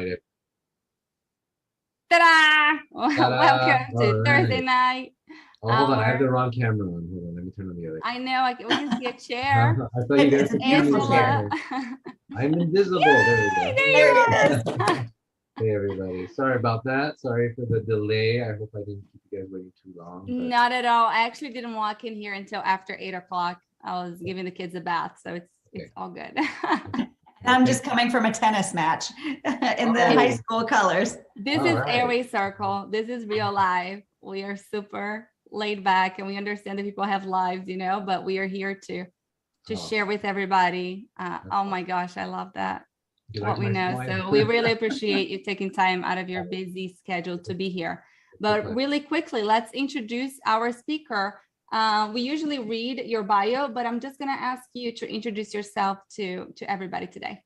right. Ta-da! Ta-da! Welcome All to Thursday right. night. Oh, hold on. I have the wrong camera on. Hold on. Let me turn on the other. I know. We can see a chair. I thought you guys It's a could see me. beautiful chair. I'm invisible. There we go. There There you it go. is. Hey, everybody. Sorry about that. Sorry for the delay. I hope I didn't keep you guys waiting too long. But... Not at all. I actually didn't walk in here until after 8 o'clock. I was giving the kids a bath, so it's all good. I'm just coming from a tennis match in the high school colors. This is Airway Circle. This is real life. We are super laid back and we understand that people have lives, but we are here to share with everybody. Oh my gosh, I love that. What we know. So we really appreciate you taking time out of your busy schedule to be here. But really quickly, let's introduce our speaker. We usually read your bio, but I'm just going to ask you to introduce yourself to everybody today.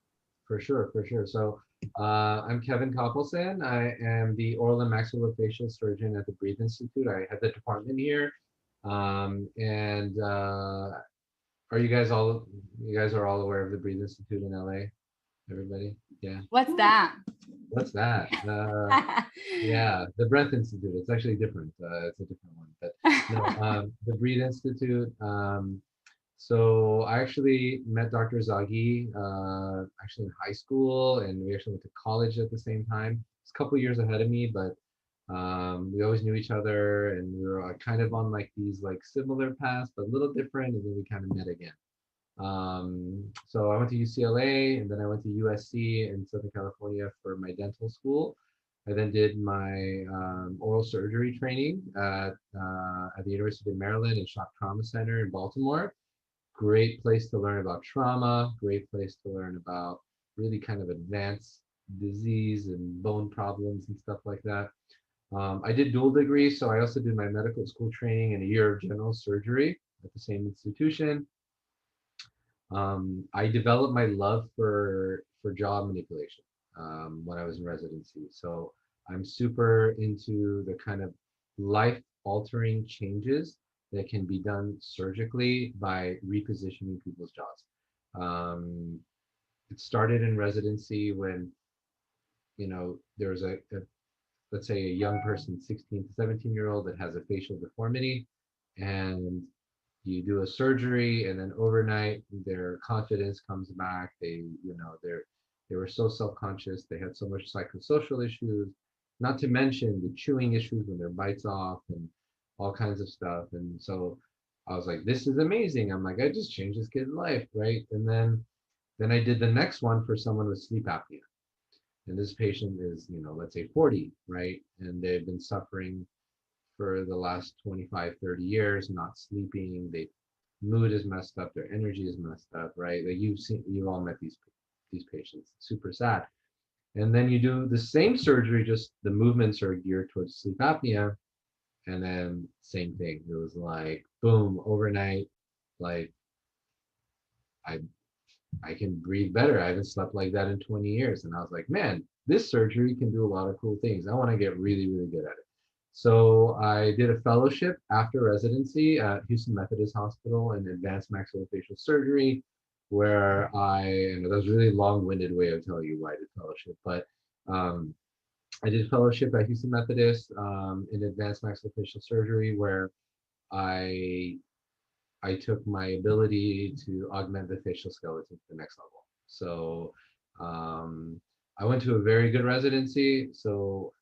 For sure. So I'm Kevin Coppelson. I am the Oral Maxillofacial Surgeon at the Breathe Institute. I head the department here. Are you guys are all aware of the Breathe Institute in LA? Everybody? Yeah. What's that? Yeah, the Breath Institute. It's actually different. It's a different one. But no, the Breathe Institute. So I actually met Dr. Zaghi actually in high school, and we actually went to college at the same time. He's a couple years ahead of me, but we always knew each other, and we were kind of on like these similar paths, but a little different, and then we kind of met again. So I went to UCLA, and then I went to USC in Southern California for my dental school. I then did my oral surgery training at the University of Maryland and Shock Trauma Center in Baltimore. Great place to learn about trauma, great place to learn about really kind of advanced disease and bone problems and stuff like that. I did dual degrees, so I also did my medical school training and a year of general surgery at the same institution. I developed my love for jaw manipulation when I was in residency. So I'm super into the kind of life-altering changes that can be done surgically by repositioning people's jaws. It started in residency when, there was let's say a young person, 16 to 17-year-old that has a facial deformity, and you do a surgery, and then overnight their confidence comes back. They were so self-conscious. They had so much psychosocial issues, not to mention the chewing issues when their bites off and all kinds of stuff. And so I was like, this is amazing. I'm like, I just changed this kid's life, right? And then I did the next one for someone with sleep apnea. And this patient is, let's say 40, right? And they've been suffering for the last 25, 30 years, not sleeping. Their mood is messed up, their energy is messed up, right? Like you've all met these patients. It's super sad. And then you do the same surgery, just the movements are geared towards sleep apnea. And then same thing. It was like, boom, overnight, like I can breathe better. I haven't slept like that in 20 years. And I was like, man, this surgery can do a lot of cool things. I want to get really, really good at it. So I did a fellowship after residency at Houston Methodist Hospital in advanced maxillofacial surgery, where and that was a really long-winded way of telling you why I did fellowship, but I did fellowship at Houston Methodist in advanced maxillofacial surgery, where I took my ability to augment the facial skeleton to the next level. So I went to a very good residency. So,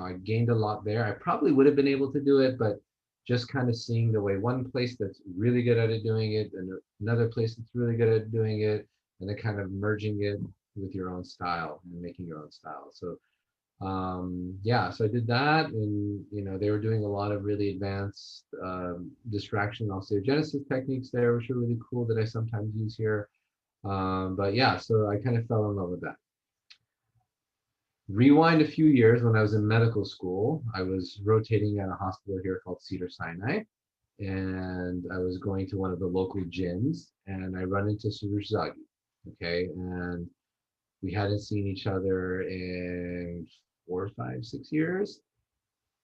I gained a lot there. I probably would have been able to do it, but just kind of seeing the way one place that's really good at it doing it, and another place that's really good at doing it, and then kind of merging it with your own style and making your own style. So so I did that, and they were doing a lot of really advanced distraction osteogenesis techniques there, which are really cool, that I sometimes use here. But yeah, so I kind of fell in love with that. Rewind a few years, when I was in medical school, I was rotating at a hospital here called Cedars-Sinai, and I was going to one of the local gyms, and I run into Suresh Zaghi, okay, and we hadn't seen each other in 4, 5, 6 years,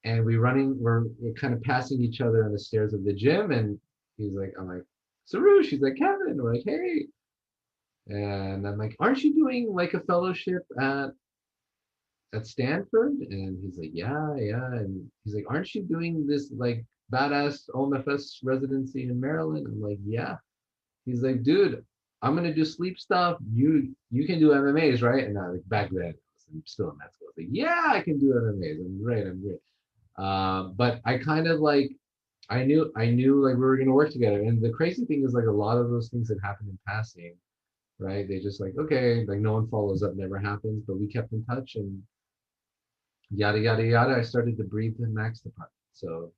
and we're kind of passing each other on the stairs of the gym, and I'm like, Suresh, he's like, Kevin, we're like, hey, and I'm like, aren't you doing like a fellowship at at Stanford? And he's like, yeah, yeah. And he's like, aren't you doing this like badass OMFS residency in Maryland? I'm like, yeah. He's like, dude, I'm gonna do sleep stuff. You can do MMAs, right? And I like back then, I'm still in med school. I was like, yeah, I can do MMAs. I'm great. I'm great. But I kind of like, I knew like we were gonna work together. And the crazy thing is like a lot of those things that happen in passing, right? They just like, okay, like no one follows up, never happens. But we kept in touch and yada yada yada. I started to breathe in Max department. So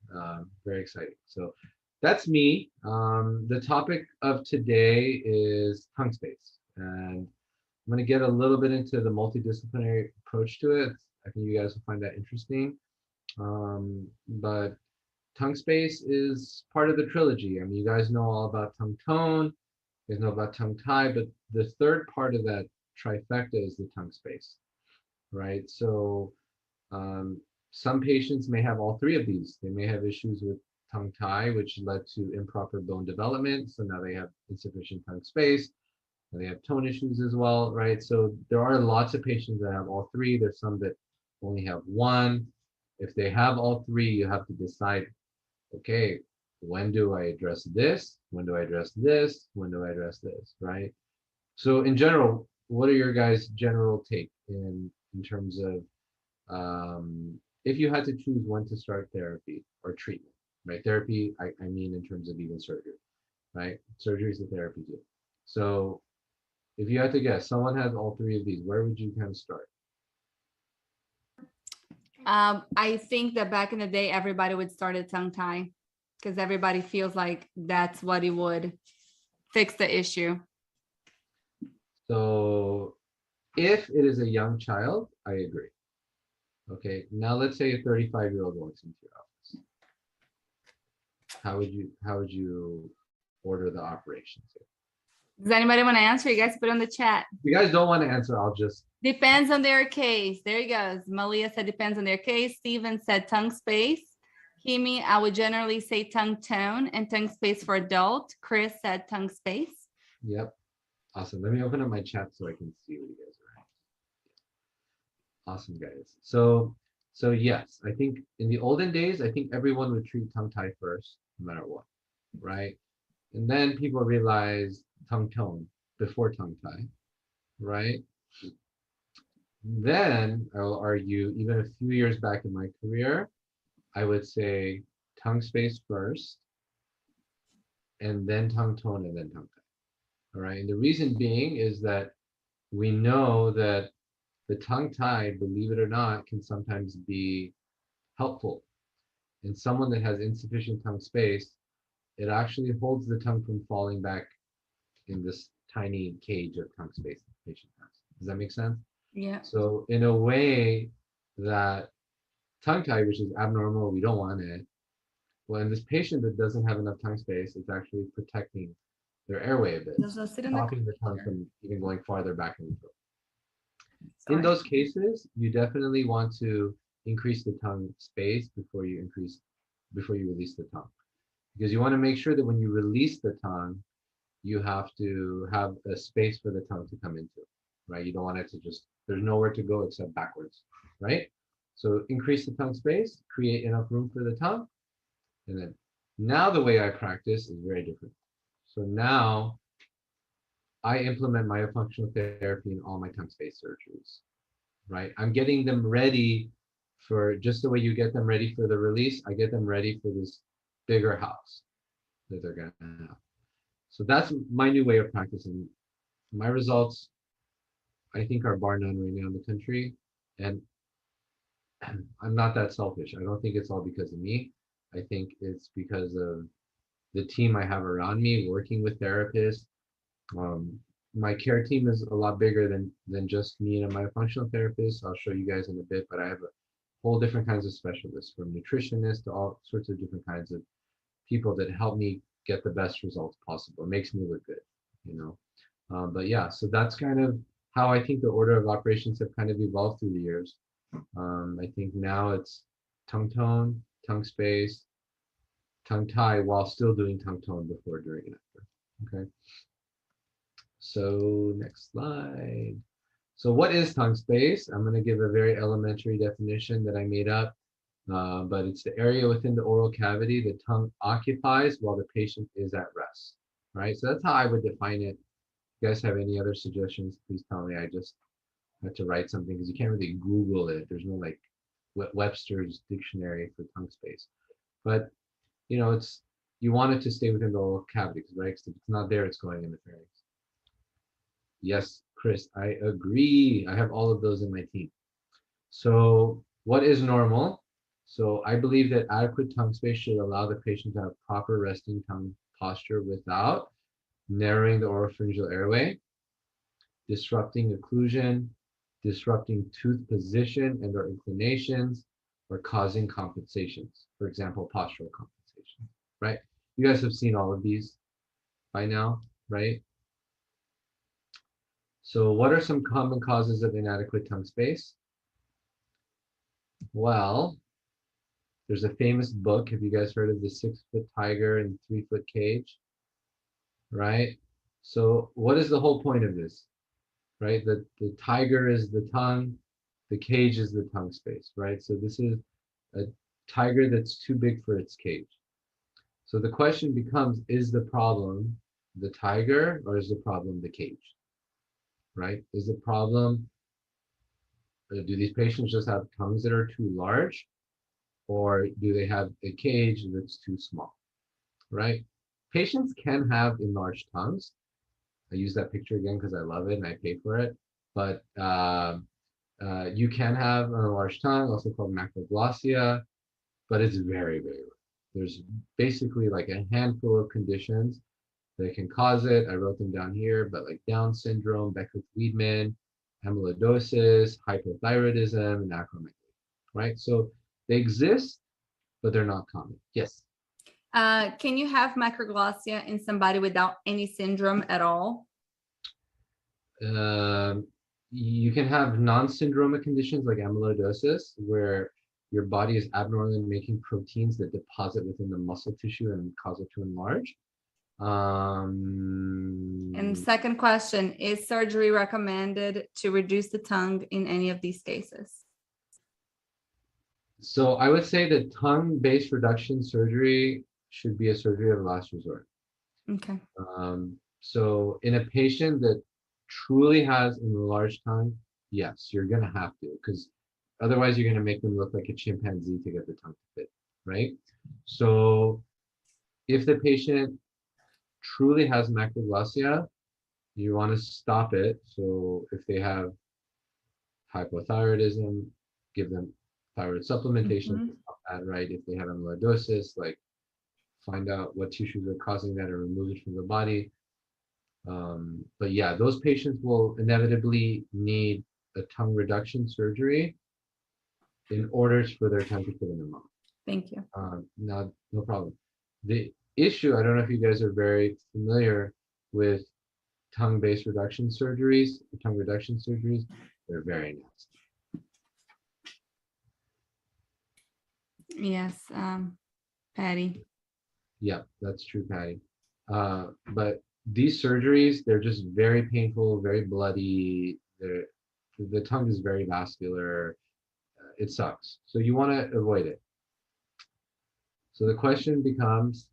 very exciting. So that's me. The topic of today is tongue space, and I'm going to get a little bit into the multidisciplinary approach to it. I think you guys will find that interesting. But tongue space is part of the trilogy. I mean, you guys know all about tongue tone, you guys know about tongue tie, but the third part of that trifecta is the tongue space, right? So some patients may have all three of these. They may have issues with tongue tie, which led to improper bone development. So now they have insufficient tongue space. And they have tone issues as well, right? So there are lots of patients that have all three. There's some that only have one. If they have all three, you have to decide, okay, when do I address this? When do I address this? When do I address this, right? So in general, what are your guys' general take in terms of if you had to choose when to start therapy or treatment, right? Therapy, I mean in terms of even surgery, right? Surgery is the therapy too. So if you had to guess, someone has all three of these, where would you kind of start? I think that back in the day, everybody would start at tongue tie because everybody feels like that's what it would fix the issue. So if it is a young child, I agree. Okay, now let's say a 35-year-old walks into your office. How would you order the operations? Does anybody want to answer? You guys put on the chat. If you guys don't want to answer, I'll just. Depends on their case. There he goes. Malia said depends on their case. Steven said tongue space. Kimi, I would generally say tongue tone and tongue space for adult. Chris said tongue space. Yep. Awesome. Let me open up my chat so I can see what you guys are. Awesome, guys. So yes, I think in the olden days, I think everyone would treat tongue tie first, no matter what, right? And then people realized tongue tone before tongue tie, right? Then I will argue, even a few years back in my career, I would say tongue space first, and then tongue tone, and then tongue tie. All right. And the reason being is that we know that the tongue tie, believe it or not, can sometimes be helpful. In someone that has insufficient tongue space, it actually holds the tongue from falling back in this tiny cage of tongue space the patient has. Does that make sense? Yeah. So in a way that tongue tie, which is abnormal, we don't want it. Well, in this patient that doesn't have enough tongue space, it's actually protecting their airway a bit, stopping the tongue from even going farther back in the throat. In those cases, you definitely want to increase the tongue space before you release the tongue, because you want to make sure that when you release the tongue, you have to have a space for the tongue to come into, right? You don't want it to just, there's nowhere to go except backwards, right? So increase the tongue space, create enough room for the tongue. And then now the way I practice is very different. So now I implement myofunctional therapy in all my tongue space surgeries, right? I'm getting them ready for just the way you get them ready for the release. I get them ready for this bigger house that they're gonna have. So that's my new way of practicing. My results, I think, are bar none right now in the country. And I'm not that selfish. I don't think it's all because of me. I think it's because of the team I have around me, working with therapists. My care team is a lot bigger than just me and my functional therapist. I'll show you guys in a bit, but I have a whole different kinds of specialists, from nutritionists to all sorts of different kinds of people that help me get the best results possible. It makes me look good, you know. But yeah, so that's kind of how I think the order of operations have kind of evolved through the years. I think now it's tongue tone, tongue space, tongue tie, while still doing tongue tone before, during, and after. Okay. So next slide. So what is tongue space? I'm going to give a very elementary definition that I made up, but it's the area within the oral cavity the tongue occupies while the patient is at rest, right? So that's how I would define it. If you guys have any other suggestions, please tell me. I just had to write something because you can't really Google it. There's no like Webster's dictionary for tongue space. But you know, you want it to stay within the oral cavity, right? Because if it's not there, it's going in the pharynx. Yes, Chris, I agree. I have all of those in my team. So what is normal? So I believe that adequate tongue space should allow the patient to have proper resting tongue posture without narrowing the oropharyngeal airway, disrupting occlusion, disrupting tooth position and or inclinations, or causing compensations. For example, postural compensation, right? You guys have seen all of these by now, right? So what are some common causes of inadequate tongue space? Well, there's a famous book. Have you guys heard of the 6-foot tiger and 3-foot cage? Right? So what is the whole point of this? Right? The tiger is the tongue, the cage is the tongue space, right? So this is a tiger that's too big for its cage. So the question becomes, is the problem the tiger or is the problem the cage? Right? Is the problem, do these patients just have tongues that are too large, or do they have a cage that's too small? Right? Patients can have enlarged tongues. I use that picture again because I love it and I pay for it. But you can have an enlarged tongue, also called macroglossia, but it's very, very rare. There's basically like a handful of conditions that can cause it. I wrote them down here, but like Down syndrome, Beckwith-Wiedemann, amyloidosis, hypothyroidism, and acromegaly, right? So they exist, but they're not common. Yes. Can you have macroglossia in somebody without any syndrome at all? You can have non-syndromic conditions like amyloidosis, where your body is abnormally making proteins that deposit within the muscle tissue and cause it to enlarge. And second question, is surgery recommended to reduce the tongue in any of these cases? So I would say that tongue-based reduction surgery should be a surgery of last resort. Okay. So in a patient that truly has an enlarged tongue, yes, you're gonna have to, because otherwise you're gonna make them look like a chimpanzee to get the tongue to fit, right? So if the patient truly has macroglossia, you want to stop it. So if they have hypothyroidism, give them thyroid supplementation to stop that, right? If they have amyloidosis, like find out what tissues are causing that and remove it from the body. But yeah, those patients will inevitably need a tongue reduction surgery in order for their tongue to fit in their mouth. Thank you. No problem. The issue, I don't know if you guys are very familiar with tongue-based reduction surgeries, tongue reduction surgeries, they're very nasty. Yes, Patty. Yeah, that's true, Patty. But these surgeries, they're just very painful, very bloody. The tongue is very vascular. It sucks. So you want to avoid it. So the question becomes,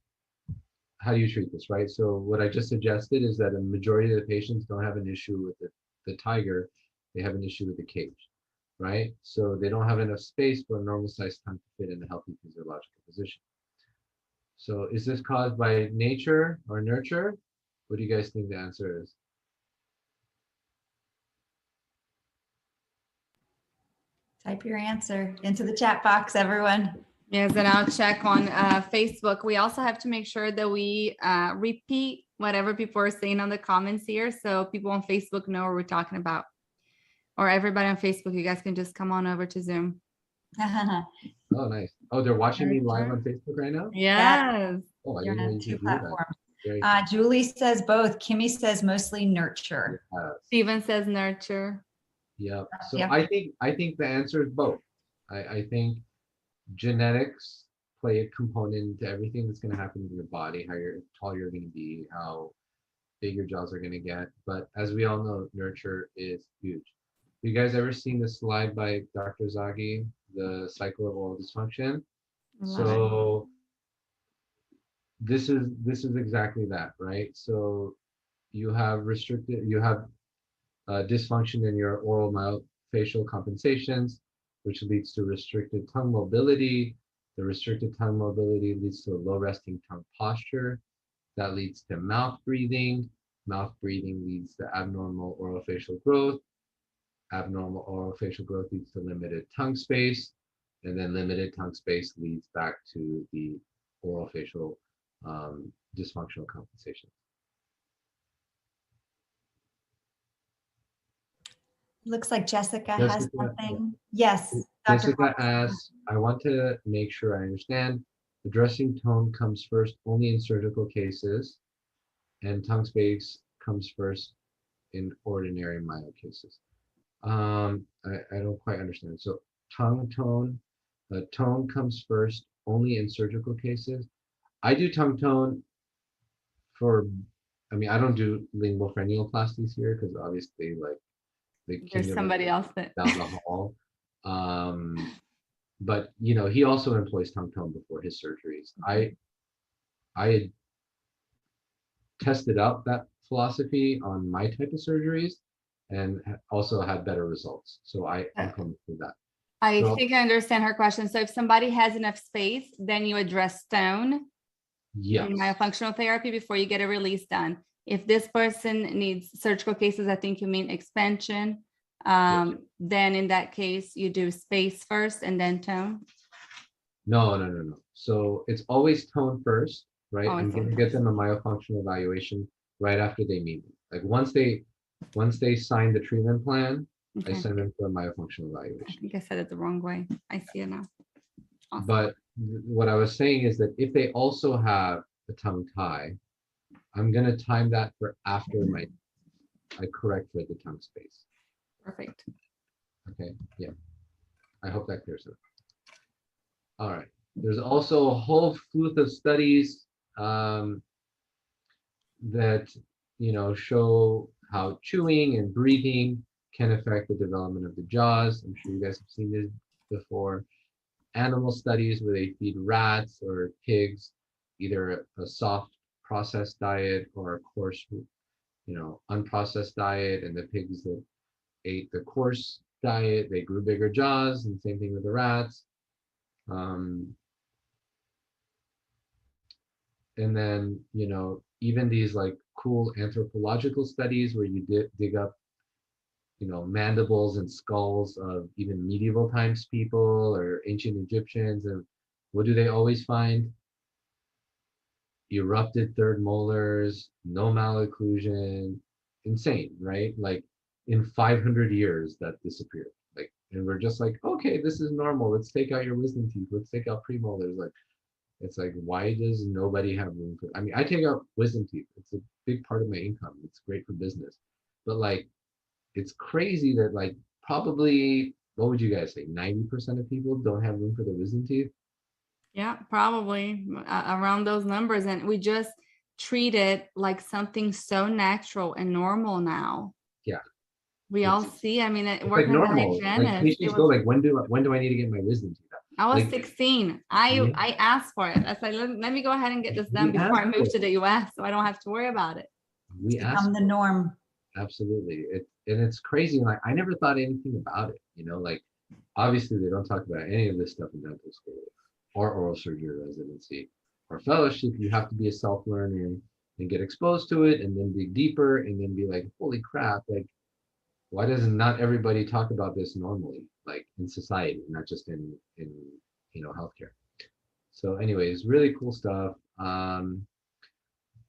how do you treat this, right? So what I just suggested is that a majority of the patients don't have an issue with the tiger, they have an issue with the cage, right? So they don't have enough space for a normal sized tongue to fit in a healthy physiological position. So is this caused by nature or nurture? What do you guys think the answer is? Type your answer into the chat box, everyone. Yes, and I'll check on Facebook. We also have to make sure that we repeat whatever people are saying on the comments here, so people on Facebook know what we're talking about. Or everybody on Facebook, you guys can just come on over to Zoom. Oh, nice. Oh, they're watching me live on Facebook right now? Yes. Oh, I You're didn't know on you two could do that. platforms. Very cool. Julie says both. Kimmy says mostly nurture. Steven says nurture. Yep. So Yep. I think the answer is both. I think genetics play a component to everything that's going to happen to your body, how tall you're going to be, how big your jaws are going to get. But as we all know, nurture is huge. You guys ever seen the slide by Dr. Zaghi, the cycle of oral dysfunction? Love it. So this is exactly that, right? So you have dysfunction in your oral myofascial compensations, which leads to restricted tongue mobility. The restricted tongue mobility leads to a low resting tongue posture. That leads to mouth breathing. Mouth breathing leads to abnormal orofacial growth. Abnormal orofacial growth leads to limited tongue space. And then limited tongue space leads back to the orofacial dysfunctional compensation. Looks like Jessica has Jessica, something. Yes, Dr. Jessica Coppelson. asks, I want to make sure I understand. Addressing tone comes first only in surgical cases, and tongue space comes first in ordinary myo cases. I don't quite understand. So tongue tone comes first only in surgical cases. I do tongue tone for, I mean, I don't do lingual frenuloplasties here because obviously like the There's somebody else that down the hall. But you know, he also employs tongue tone before his surgeries. I had tested out that philosophy on my type of surgeries and also had better results. So I implemented that. I think I understand her question. So if somebody has enough space, then you address tone Yes. in myofunctional therapy before you get a release done. If this person needs surgical cases, I think you mean expansion. Then in that case, you do space first and then tone. No. So it's always tone first, right? Always I'm going to tone get them a myofunctional evaluation right after they meet me. Like once they sign the treatment plan, I Okay. send them for a myofunctional I evaluation. think I said it the wrong way. I see it now. Awesome. But what I was saying is that if they also have a tongue tie, I'm going to time that for after I correct for the tongue space. Perfect. Okay, yeah. I hope that clears it. All right. There's also a whole slew of studies that show how chewing and breathing can affect the development of the jaws. I'm sure you guys have seen this before. Animal studies where they feed rats or pigs either a soft processed diet or a coarse, unprocessed diet, and the pigs that ate the coarse diet, they grew bigger jaws, and same thing with the rats. And then, even these like cool anthropological studies where you dig up, mandibles and skulls of even medieval times people or ancient Egyptians. And what do they always find? Erupted third molars, no malocclusion, insane, right? Like in 500 years that disappeared. Like, and we're just like, okay, this is normal. Let's take out your wisdom teeth. Let's take out premolars. Like, it's like, why does nobody have room for? I mean, I take out wisdom teeth. It's a big part of my income. It's great for business. But like, it's crazy that like probably, what would you guys say? 90% of people don't have room for the wisdom teeth. Yeah, probably around those numbers. And we just treat it like something so natural and normal now. Yeah. We all see, I mean, like working as a normal. Like patients go like, when do I need to get my wisdom teeth out? I was like, 16. I asked for it. I said, let me go ahead and get this done before I move to the US so I don't have to worry about it. We Become the norm. Absolutely. It's crazy. Like I never thought anything about it, like obviously they don't talk about any of this stuff in dental school or oral surgery residency or fellowship. You have to be a self-learner and get exposed to it and then dig deeper and then be like, holy crap, like why does not everybody talk about this normally, like in society, not just in healthcare? So anyways, really cool stuff.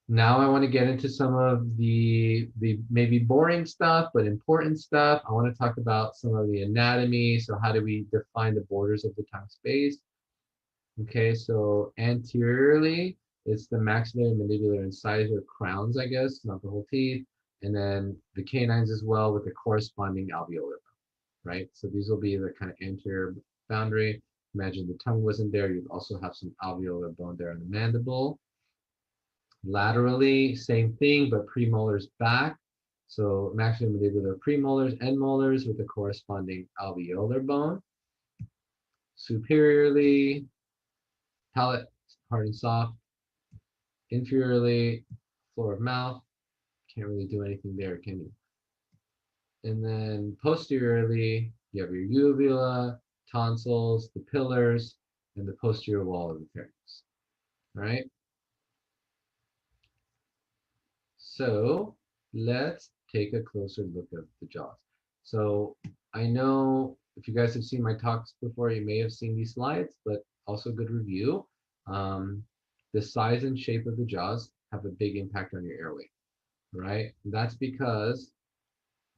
Now I want to get into some of the maybe boring stuff, but important stuff. I want to talk about some of the anatomy. So how do we define the borders of the tongue space? Okay, so anteriorly, it's the maxillary, mandibular, incisor crowns, I guess, not the whole teeth. And then the canines as well with the corresponding alveolar, right? So these will be the kind of anterior boundary. Imagine the tongue wasn't there. You'd also have some alveolar bone there in the mandible. Laterally, same thing, but premolars back. So maxillomandibular premolars, end molars with the corresponding alveolar bone. Superiorly, palate hard and soft. Inferiorly, floor of mouth. Can't really do anything there, can you? And then posteriorly, you have your uvula, tonsils, the pillars, and the posterior wall of the pharynx. All right. So let's take a closer look at the jaws. So I know if you guys have seen my talks before, you may have seen these slides, but also good review. The size and shape of the jaws have a big impact on your airway, right? And that's because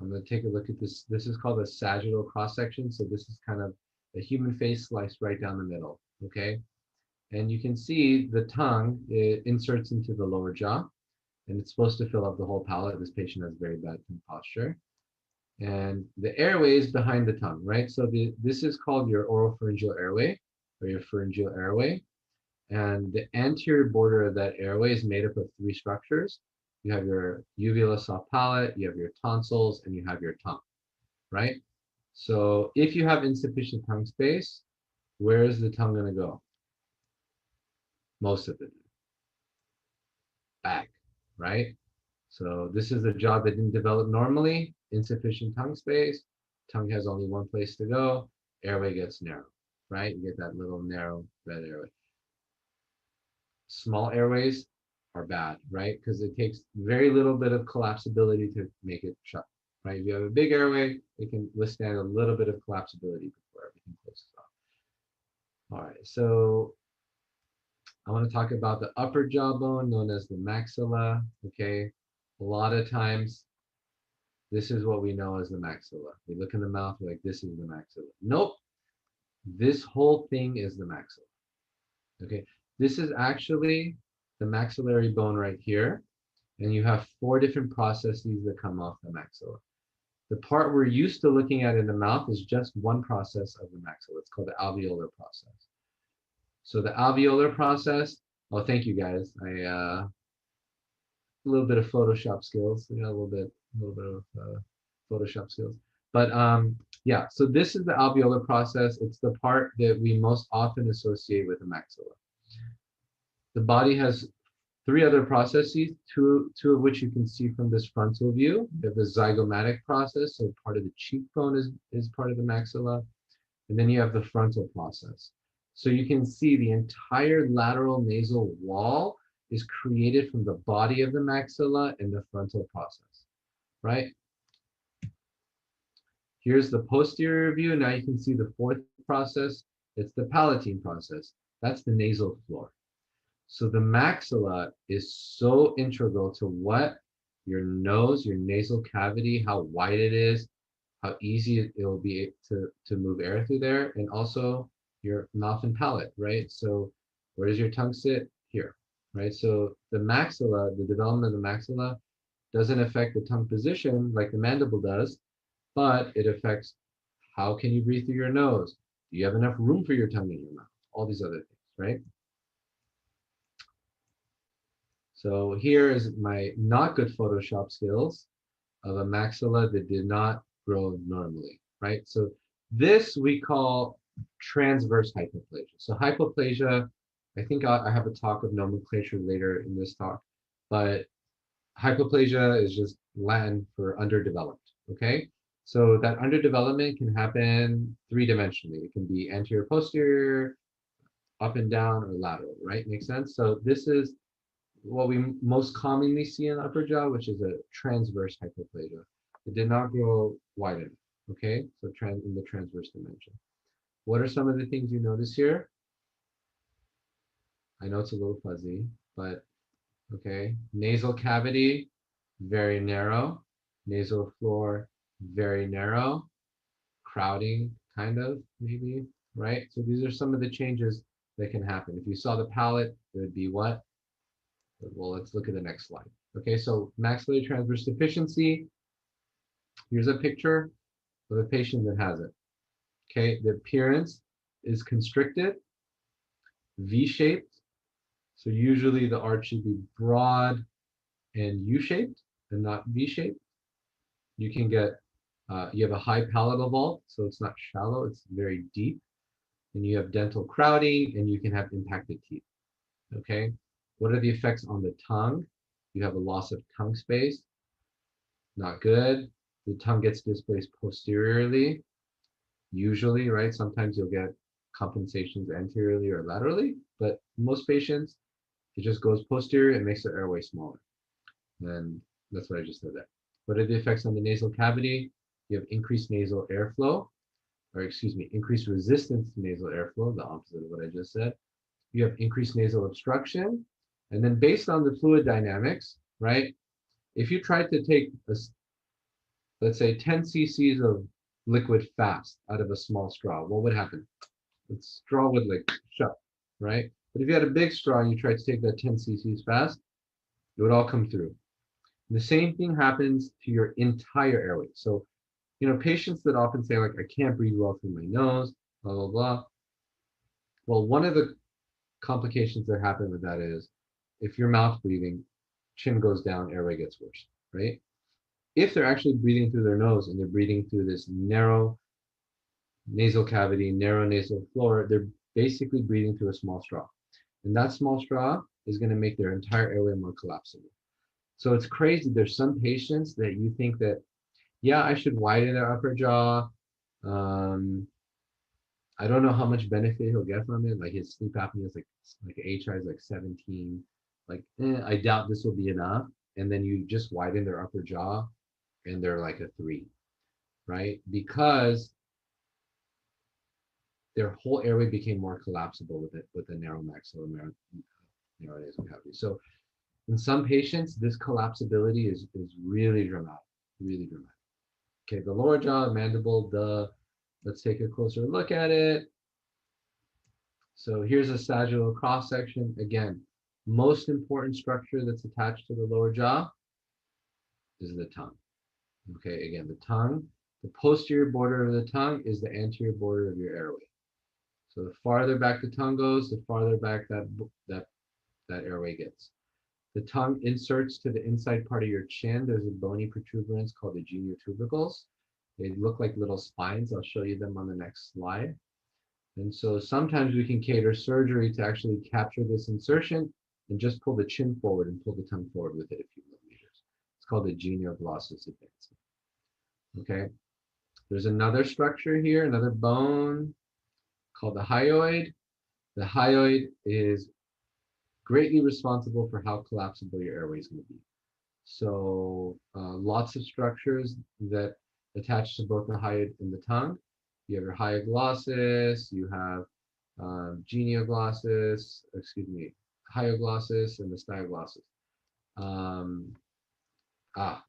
I'm going to take a look at this. This is called a sagittal cross section. So this is kind of a human face sliced right down the middle, okay? And you can see the tongue, it inserts into the lower jaw, and it's supposed to fill up the whole palate. This patient has very bad tongue posture. And the airway is behind the tongue, right? So this is called your oropharyngeal airway, or your pharyngeal airway. And the anterior border of that airway is made up of three structures. You have your uvula soft palate, you have your tonsils, and you have your tongue, right? So if you have insufficient tongue space, where is the tongue going to go? Most of it back, right? So this is a jaw that didn't develop normally, insufficient tongue space, tongue has only one place to go, airway gets narrow, right? You get that little narrow red airway. Small airways are bad, right? Because it takes very little bit of collapsibility to make it shut, right? If you have a big airway, it can withstand a little bit of collapsibility before everything closes off. All right, so I want to talk about the upper jawbone known as the maxilla, okay? A lot of times, this is what we know as the maxilla. We look in the mouth, we're like, this is the maxilla. Nope, this whole thing is the maxilla, okay? This is actually the maxillary bone right here, and you have 4 different processes that come off the maxilla. The part we're used to looking at in the mouth is just one process of the maxilla. It's called the alveolar process. So the alveolar process, oh, thank you guys. A little bit of Photoshop skills, a little bit of Photoshop skills. But yeah, so this is the alveolar process. It's the part that we most often associate with the maxilla. The body has 3 other processes, two of which you can see from this frontal view. You have the zygomatic process, so part of the cheekbone is part of the maxilla. And then you have the frontal process. So you can see the entire lateral nasal wall is created from the body of the maxilla and the frontal process, right? Here's the posterior view. Now you can see the 4th process. It's the palatine process. That's the nasal floor. So the maxilla is so integral to what your nose, your nasal cavity, how wide it is, how easy it will be to move air through there, and also your mouth and palate, right? So where does your tongue sit? Here, right? So the maxilla, the development of the maxilla doesn't affect the tongue position like the mandible does, but it affects how can you breathe through your nose? Do you have enough room for your tongue in your mouth? All these other things, right? So here is my not good Photoshop skills of a maxilla that did not grow normally, right? So this we call transverse hypoplasia. So hypoplasia, I think I have a talk of nomenclature later in this talk, but hypoplasia is just Latin for underdeveloped, okay? So that underdevelopment can happen 3-dimensionally. It can be anterior, posterior, up and down, or lateral, right? Makes sense? So this is what we most commonly see in the upper jaw, which is a transverse hypoplasia. It did not grow wide enough, okay? So in the transverse dimension. What are some of the things you notice here? I know it's a little fuzzy, but okay. Nasal cavity, very narrow. Nasal floor, very narrow. Crowding, kind of, maybe, right? So these are some of the changes that can happen. If you saw the palate, it would be what? Well, let's look at the next slide. Okay, so maxillary transverse deficiency. Here's a picture of a patient that has it. Okay, the appearance is constricted, V-shaped. So usually the arch should be broad and U-shaped and not V-shaped. you can get, you have a high palatal vault, so it's not shallow, it's very deep. And you have dental crowding, and you can have impacted teeth. Okay, what are the effects on the tongue? You have a loss of tongue space, not good. The tongue gets displaced posteriorly, usually, right? Sometimes you'll get compensations anteriorly or laterally, but most patients, it just goes posterior and makes the airway smaller. And that's what I just said there. What are the effects on the nasal cavity? You have increased nasal airflow, or excuse me, increased resistance to nasal airflow, the opposite of what I just said. You have increased nasal obstruction. And then based on the fluid dynamics, right? If you tried to take, let's say 10 cc's of liquid fast out of a small straw, what would happen? The straw would like shut, right? But if you had a big straw and you tried to take that 10 cc's fast, it would all come through. The same thing happens to your entire airway. So, patients that often say, like, I can't breathe well through my nose, blah, blah, blah. Well, one of the complications that happen with that is if you're mouth breathing, chin goes down, airway gets worse, right? If they're actually breathing through their nose and they're breathing through this narrow nasal cavity, narrow nasal floor, they're basically breathing through a small straw. And that small straw is going to make their entire airway more collapsible. So it's crazy. There's some patients that you think that, yeah, I should widen their upper jaw. I don't know how much benefit he'll get from it. Like his sleep apnea is like HI is like 17. Like, I doubt this will be enough. And then you just widen their upper jaw and they're like a 3, right? Because their whole airway became more collapsible with the narrow maxilla, narrow nasal cavity. So in some patients, this collapsibility is really dramatic, really dramatic. Okay, the lower jaw, mandible, let's take a closer look at it. So here's a sagittal cross section. Again, most important structure that's attached to the lower jaw is the tongue. Okay, again, the tongue, the posterior border of the tongue is the anterior border of your airway. So the farther back the tongue goes, the farther back that airway gets. The tongue inserts to the inside part of your chin. There's a bony protuberance called the geniotubercles. They look like little spines. I'll show you them on the next slide. And so sometimes we can cater surgery to actually capture this insertion and just pull the chin forward and pull the tongue forward with it a few millimeters. It's called the genioglossus advancement. Okay. There's another structure here, another bone called the hyoid. The hyoid is greatly responsible for how collapsible your airway is going to be. So lots of structures that attach to both the hyoid and the tongue. You have your hyoglossus, you have genioglossus, hyoglossus and the styoglossus.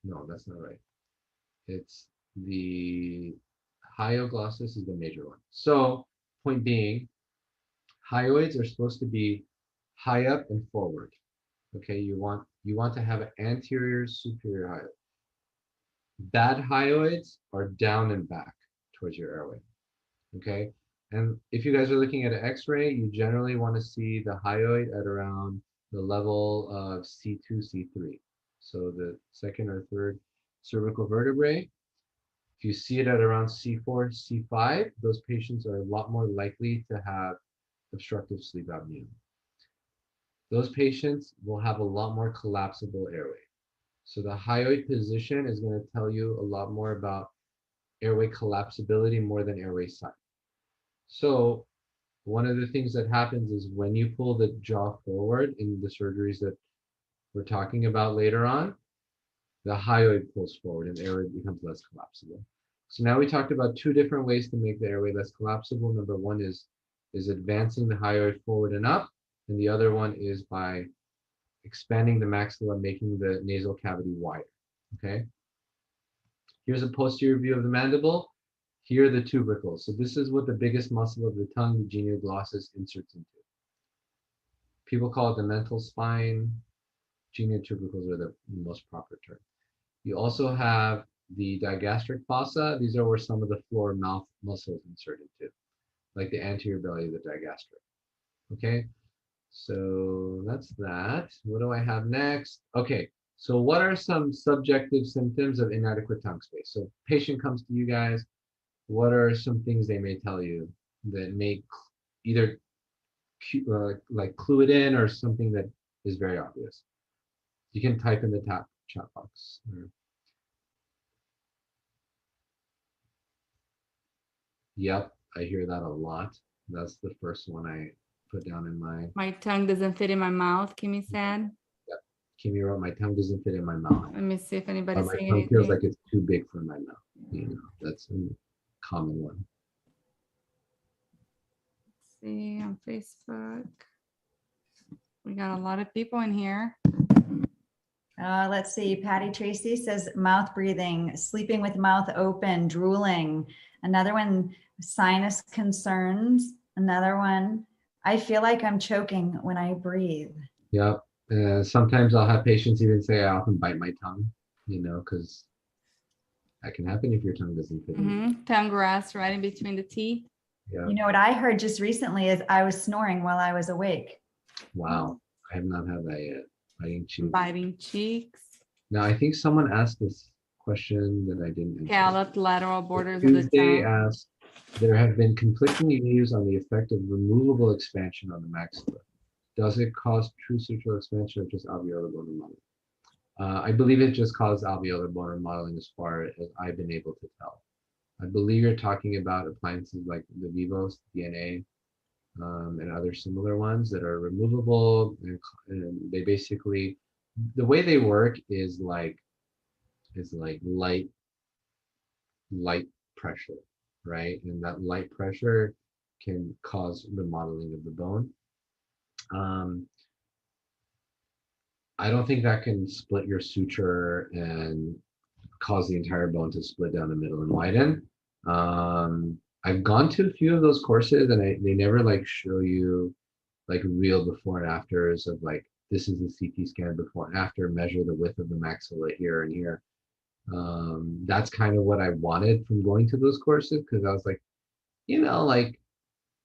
No, that's not right. It's the hyoglossus is the major one. So point being, hyoids are supposed to be high up and forward. Okay, you want to have an anterior superior hyoid. Bad hyoids are down and back towards your airway. Okay, and if you guys are looking at an X-ray, you generally want to see the hyoid at around the level of C2, C3. So the second or third cervical vertebrae. If you see it at around C4, C5, those patients are a lot more likely to have obstructive sleep apnea. Those patients will have a lot more collapsible airway. So the hyoid position is going to tell you a lot more about airway collapsibility more than airway size. So one of the things that happens is when you pull the jaw forward in the surgeries that we're talking about later on, the hyoid pulls forward and the airway becomes less collapsible. So now we talked about 2 different ways to make the airway less collapsible. Number 1 is advancing the hyoid forward and up, and the other one is by expanding the maxilla, making the nasal cavity wider. Okay. Here's a posterior view of the mandible. Here are the tubercles. So this is what the biggest muscle of the tongue, the genioglossus, inserts into. People call it the mental spine. Geniotubercles are the most proper term. You also have the digastric fossa. These are where some of the floor mouth muscles insert into, like the anterior belly of the digastric. Okay, so that's that. What do I have next? Okay, So what are some subjective symptoms of inadequate tongue space? So patient comes to you guys, what are some things they may tell you that may either like clue it in or something that is very obvious? You can type in the chat box. Yep, I hear that a lot. That's the first one I put down in My tongue doesn't fit in my mouth, Kimmy said. Yep. Kimmy wrote, my tongue doesn't fit in my mouth. Let me see if anybody's Or my saying tongue feels anything. like it's too big for my mouth. You know, that's a common one. Let's see on Facebook. We got a lot of people in here. Let's see. Patty Tracy says mouth breathing, sleeping with mouth open, drooling. Another one, sinus concerns. Another one, I feel like I'm choking when I breathe. Yep. Sometimes I'll have patients even say I often bite my tongue, you know, because that can happen if your tongue doesn't fit in. Tongue rest right in between the teeth. Yeah. You know what I heard just recently is I was snoring while I was awake. Wow. I have not had that yet. Biting cheeks. Biting cheeks. Now, I think someone asked this question that I didn't answer. Scalloped lateral borders Tuesday of the tongue. asked, there have been conflicting views on the effect of removable expansion on the maxilla. Does it cause true sutural expansion or just alveolar bone remodeling? I believe it just caused alveolar bone remodeling as far as I've been able to tell. I believe you're talking about appliances like the Vivos, DNA, and other similar ones that are removable. And they basically, the way they work is like light pressure, right? And that light pressure can cause remodeling of the bone. I don't think that can split your suture and cause the entire bone to split down the middle and widen. I've gone to a few of those courses and they never like show you like real before and afters of like, this is the CT scan before and after, measure the width of the maxilla here and here. That's kind of what I wanted from going to those courses, because I was like, you know, like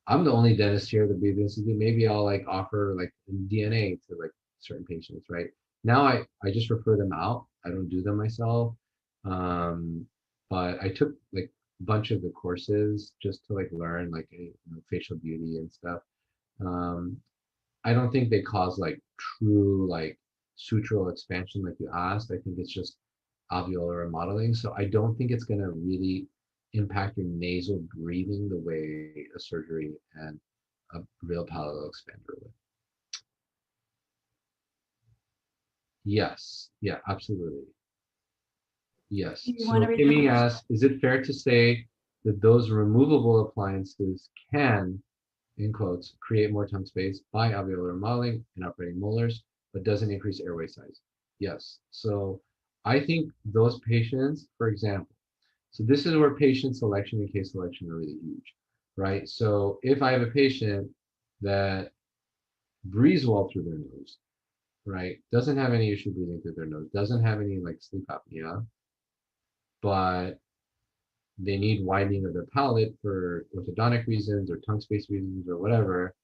I'm the only dentist here at the Breathing Institute. Maybe I'll like offer like DNA to like certain patients, right? Now I just refer them out. I don't do them myself. But I took like a bunch of the courses just to like learn like facial beauty and stuff. I don't think they cause like true like sutural expansion like you asked. I think it's just alveolar remodeling. So I don't think it's going to really impact your nasal breathing the way a surgery and a real palatal expander would. Yes. Yeah, absolutely. Yes. So Kimmy asked, is it fair to say that those removable appliances can, in quotes, create more tongue space by alveolar remodeling and operating molars, but doesn't increase airway size? Yes. So I think those patients, for example, so this is where patient selection and case selection are really huge, right? So if I have a patient that breathes well through their nose, right, doesn't have any issue breathing through their nose, doesn't have any like sleep apnea, but they need widening of their palate for orthodontic reasons or tongue space reasons or whatever,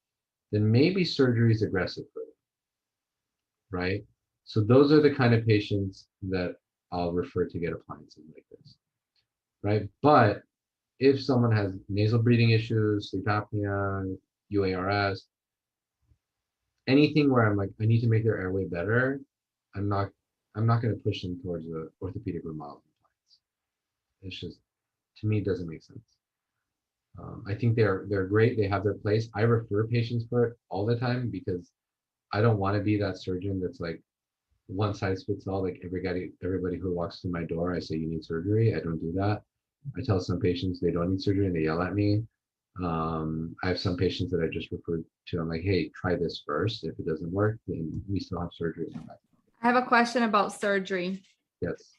then maybe surgery is aggressive for them, right? So those are the kind of patients that I'll refer to get appliances like this, right? But if someone has nasal breathing issues, sleep apnea, UARS, anything where I'm like, I need to make their airway better, I'm not going to push them towards the orthopedic remodeling appliance. It's just, to me, it doesn't make sense. I think they're great. They have their place. I refer patients for it all the time because I don't want to be that surgeon that's like one size fits all. Like everybody who walks through my door, I say you need surgery. I don't do that. I tell some patients they don't need surgery and they yell at me. I have some patients that I just referred to. I'm like, hey, try this first. If it doesn't work, then we still have surgery. I have a question about surgery. Yes.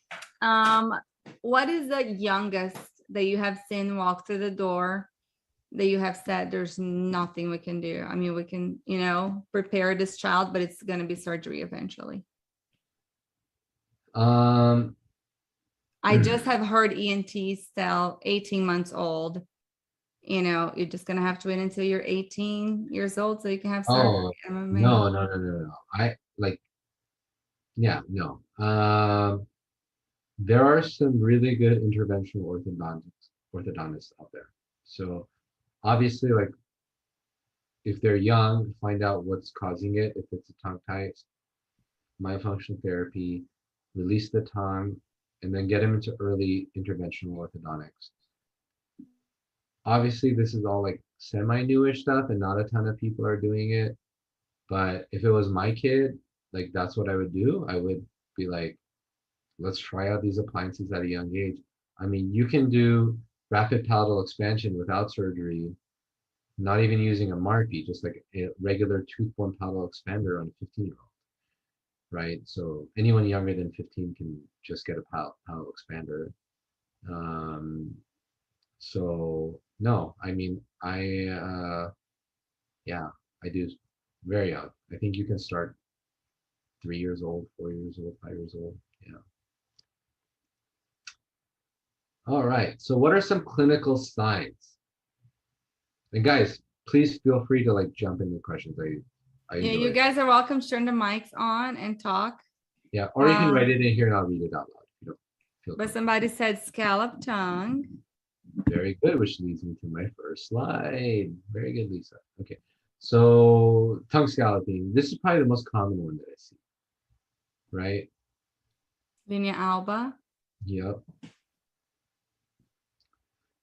What is the youngest that you have seen walk through the door that you have said there's nothing we can do? I mean, we can, prepare this child, but it's going to be surgery eventually. I just have heard ENTs tell 18 months old, you're just going to have to wait until you're 18 years old so you can have surgery. Oh, no. I like, Yeah, no. There are some really good interventional orthodontists out there. So obviously, like if they're young, find out what's causing it. If it's a tongue tie, myofunctional therapy, release the tongue, and then get them into early interventional orthodontics. Obviously, this is all like semi-newish stuff, and not a ton of people are doing it. But if it was my kid, like that's what I would do. I would be like, let's try out these appliances at a young age. I mean, you can do rapid palatal expansion without surgery, not even using a MARPE, just like a regular tooth-borne palatal expander on a 15-year-old, right? So anyone younger than 15 can just get a palatal expander. So no, I mean, yeah, I do very young. I think you can start 3 years old, 4 years old, 5 years old. Yeah. All right. So what are some clinical signs? And guys, please feel free to like jump into questions. I Yeah, enjoy you it. guys are welcome to turn the mics on and talk. Yeah, or you can write it in here and I'll read it out loud. You don't feel But comfortable. somebody said scallop tongue. Very good, which leads me to my first slide. Very good, Lisa. Okay. So tongue scalloping. This is probably the most common one that I see. Right? Linea alba. Yep.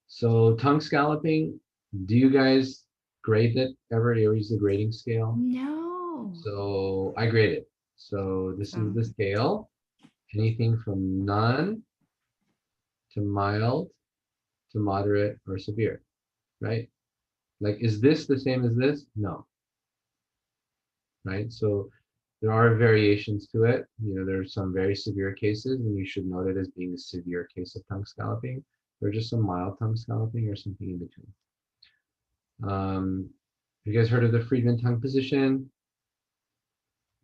So tongue scalloping, do you guys grade it ever? You ever use the grading scale? No. So I grade it. So this is the scale. Anything from none to mild to moderate or severe, right? Like, is this the same as this? No. Right? So there are variations to it. You know, there are some very severe cases, and you should note it as being a severe case of tongue scalloping. Or just some mild tongue scalloping or something in between. You guys heard of the Friedman tongue position?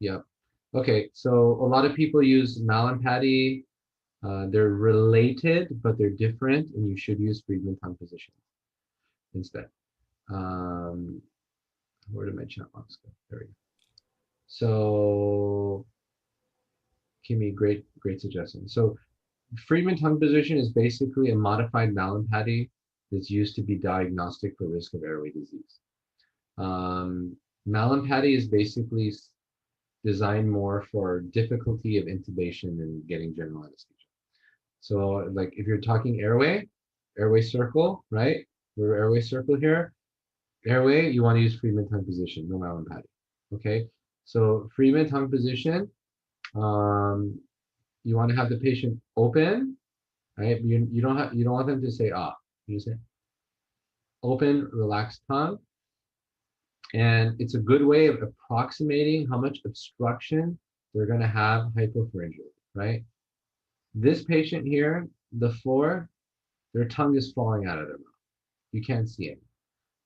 Yep. Okay, so a lot of people use Malin Patty. They're related, but they're different, and you should use Friedman tongue position instead. Where did my chat box go? There we go. So, Kimmy, great suggestion. So, Friedman tongue position is basically a modified Malin Patty that's used to be diagnostic for risk of airway disease. Malin Patty is basically designed more for difficulty of intubation and getting general anesthesia. So like if you're talking airway circle, right? We're airway circle here. Airway, you want to use Friedman tongue position, no Malin Patty. Okay, so Friedman tongue position, you want to have the patient open, right? You don't want them to say ah. You just say open, relaxed tongue. And it's a good way of approximating how much obstruction they're going to have hypopharyngally, right? This patient here, the floor, their tongue is falling out of their mouth. You can't see it.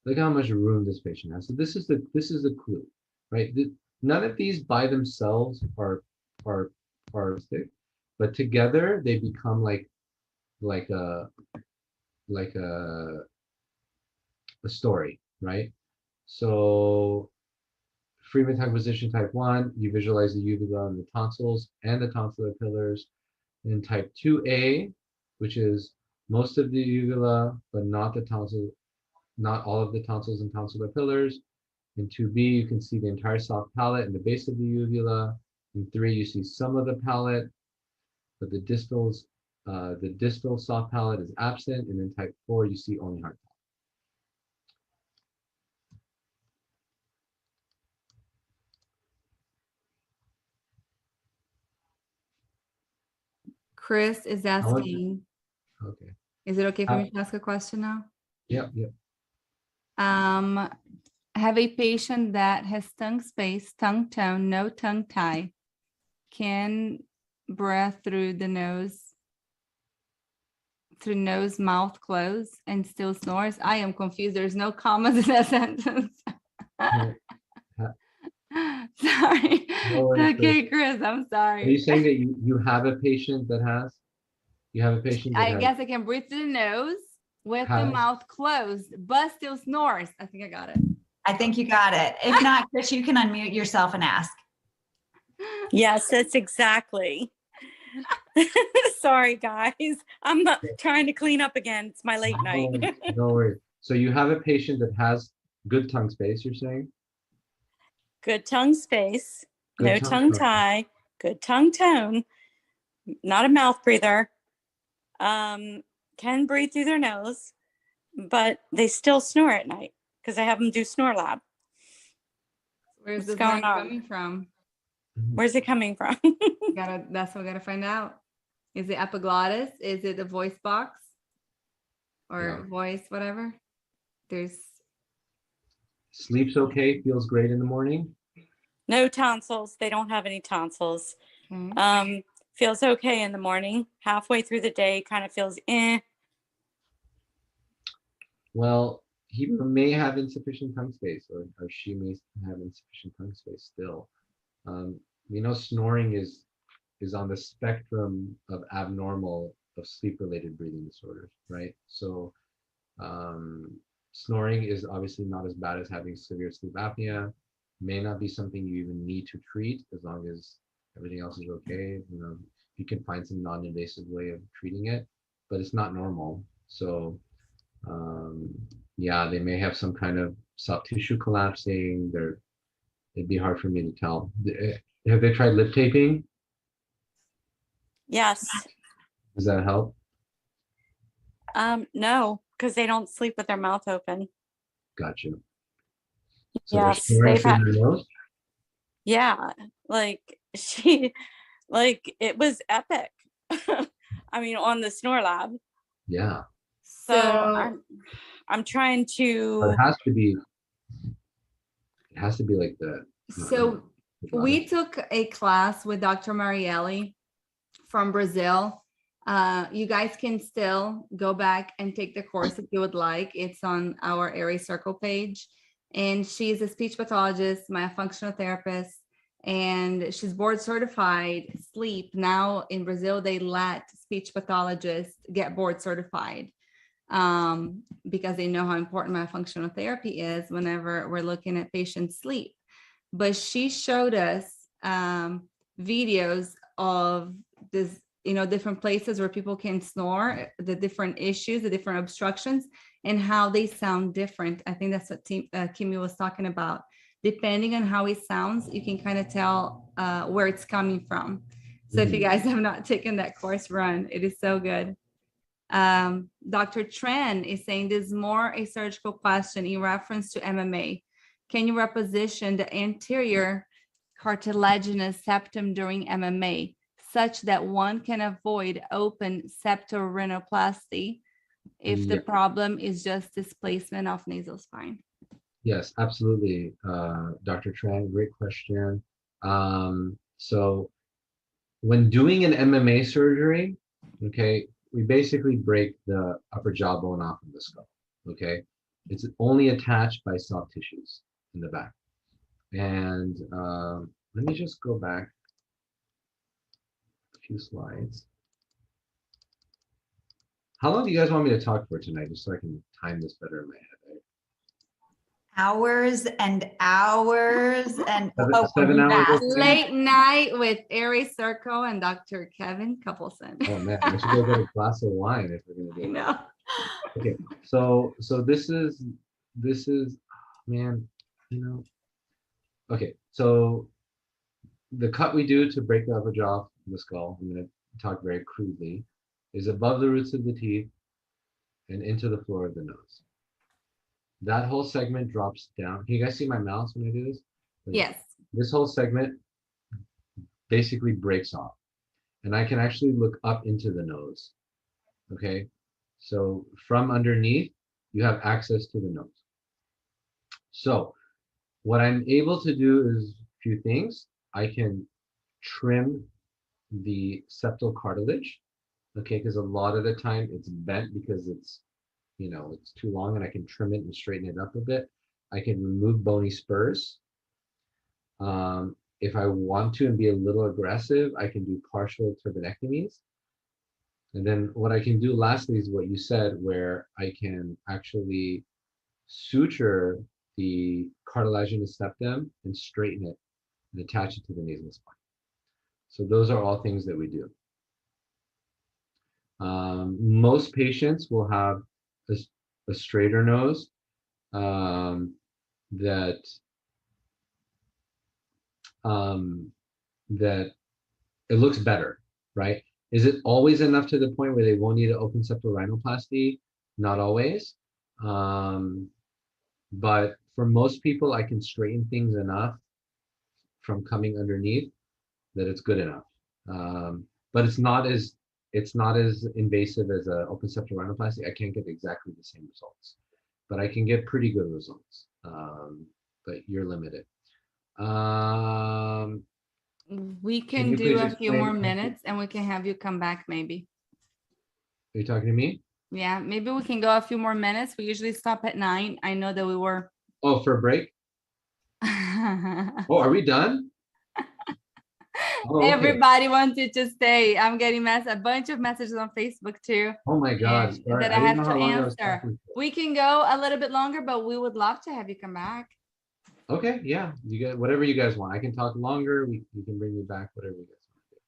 Look how much room this patient has. So this is the clue, right? None of these by themselves are stick, but together they become like a story, right? So Friedman tongue position type 1, you visualize the uvula and the tonsils and the tonsillar pillars. In type 2A, which is most of the uvula, but not the tonsil, not all of the tonsils and tonsillar pillars. In 2B, you can see the entire soft palate and the base of the uvula. In 3, you see some of the palate, but the distal soft palate is absent. And in type 4, you see only hard palate. Chris is asking, Okay. is it okay for me to ask a question now? Yep. Have a patient that has tongue space, tongue tone, no tongue tie, can breathe through the nose, mouth closed, and still snores. I am confused. There's no commas in that sentence. Sorry. No worries, Okay, Chris, I'm sorry. Are you saying that you have a patient that has? You have a patient that I guess I can breathe through the nose with the mouth closed, but still snores. I think I got it. I think you got it. If not, Chris, you can unmute yourself and ask. Yes, that's exactly. Sorry, guys. I'm not trying to clean up again. It's my late night. No worries. So you have a patient that has good tongue space, you're saying? Good tongue space, Good no tongue tone. tie, good tongue tone, not a mouth breather. Can breathe through their nose, but they still snore at night because I have them do snore lab. Where's What's the going sound on? coming from? Where's it coming from? That's what we gotta find out. Is it epiglottis? Is it the voice box? Or Yeah. voice, whatever? There's Sleeps okay, feels great in the morning. No tonsils. They don't have any tonsils. okay. Feels okay in the morning. Halfway through the day, kind of feels eh. Well, he may have insufficient tongue space, or she may have insufficient tongue space still. We know snoring is on the spectrum of abnormal of sleep-related breathing disorders, right? So snoring is obviously not as bad as having severe sleep apnea. May not be something you even need to treat as long as everything else is okay. You know, you can find some non-invasive way of treating it, but it's not normal. So yeah, they may have some kind of soft tissue collapsing. It'd be hard for me to tell. Have they tried lip taping? Yes. Does that help? No, because they don't sleep with their mouth open. Gotcha. So Yes, they're snoring they've through had. their nose? Yeah, like it was epic. I mean, on the snore lab. Yeah. So So I'm trying But to. it has to be like the So we took a class with Dr. Marielli from Brazil. You guys can still go back and take the course if you would like. It's on our Airway Circle page. And she's a speech pathologist, myofunctional therapist, and she's board certified sleep. Now in Brazil, they let speech pathologists get board certified because they know how important myofunctional therapy is whenever we're looking at patients' sleep. But she showed us videos of this, different places where people can snore, the different issues, the different obstructions, and how they sound different. I think that's what Kimmy was talking about. Depending on how it sounds, you can kind of tell where it's coming from. So if you guys have not taken that course, run. It is so good. Dr. Tran is saying this is more a surgical question in reference to MMA. Can you reposition the anterior cartilaginous septum during MMA such that one can avoid open septorhinoplasty if the problem is just displacement of nasal spine? Yes, absolutely. Dr. Tran, great question. So when doing an MMA surgery, okay, we basically break the upper jawbone off of the skull, okay? It's only attached by soft tissues in the back. And let me just go back a few slides. How long do you guys want me to talk for tonight, just so I can time this better in my head? Hours and hours and 7 hours. Late night with Airway Circle and Dr. Kevin Coppelson. Oh man, I should go get a glass of wine if we're gonna do it. know. Okay, so this is man, okay, so the cut we do to break the upper jaw of the skull, I'm gonna talk very crudely, is above the roots of the teeth and into the floor of the nose. That whole segment drops down. Can you guys see my mouse when I do this? Yes. This whole segment basically breaks off, and I can actually look up into the nose. Okay, so from underneath, you have access to the nose. So what I'm able to do is a few things. I can trim the septal cartilage, okay, because a lot of the time it's bent because it's too long, and I can trim it and straighten it up a bit. I can remove bony spurs. If I want to and be a little aggressive, I can do partial turbinectomies. And then what I can do lastly is what you said, where I can actually suture the cartilaginous septum and straighten it and attach it to the nasal spine. So those are all things that we do. Most patients will have a straighter nose that that it looks better, right? Is it always enough to the point where they won't need an open septal rhinoplasty? Not always. But for most people, I can straighten things enough from coming underneath that it's good enough. But it's not as invasive as an open septal rhinoplasty. I can't get exactly the same results, but I can get pretty good results. But you're limited. We Can can you do please a few more explain- minutes and we can have you come back maybe. Are you talking to me? Yeah, maybe we can go a few more minutes. We usually stop at 9. I know that we were. Oh, for a break? Oh, are we done? Oh, okay. Everybody wanted to stay. I'm getting a bunch of messages on Facebook too. Oh my God, and sorry. that I I didn't have know to how long I was answer. talking for. We can go a little bit longer, but we would love to have you come back. Okay, yeah, you get whatever you guys want. I can talk longer. You can bring me back, whatever you guys want to do.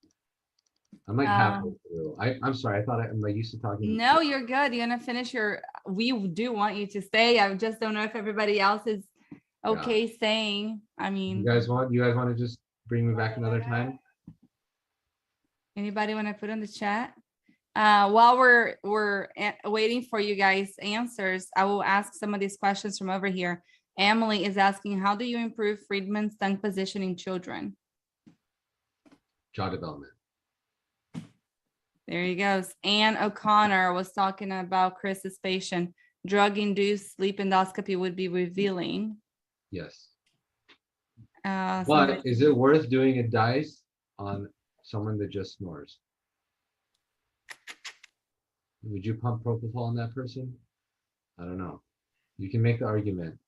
I'm like halfway through. I'm sorry. I thought I'm like used to talking. No, you're good. You're gonna finish your. We do want you to stay. I just don't know if everybody else is okay staying. I mean, You guys want to just bring me back another time? anybody want to put in the chat? While we're waiting for you guys' answers, I will ask some of these questions from over here. Emily is asking, how do you improve Friedman's tongue position in children? Jaw development. There he goes. Anne O'Connor was talking about Chris's patient. Drug-induced sleep endoscopy would be revealing. Yes. Somebody- But is it worth doing a dice on someone that just snores? Would you pump propofol on that person? I don't know. You can make the argument.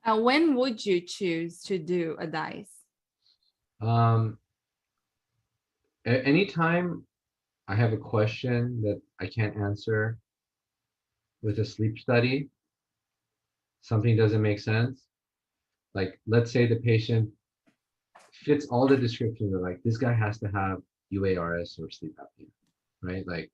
when would you choose to do a dice? Anytime I have a question that I can't answer with a sleep study, something doesn't make sense. Like, let's say the patient fits all the descriptions of like, this guy has to have UARS or sleep apnea, right? Like,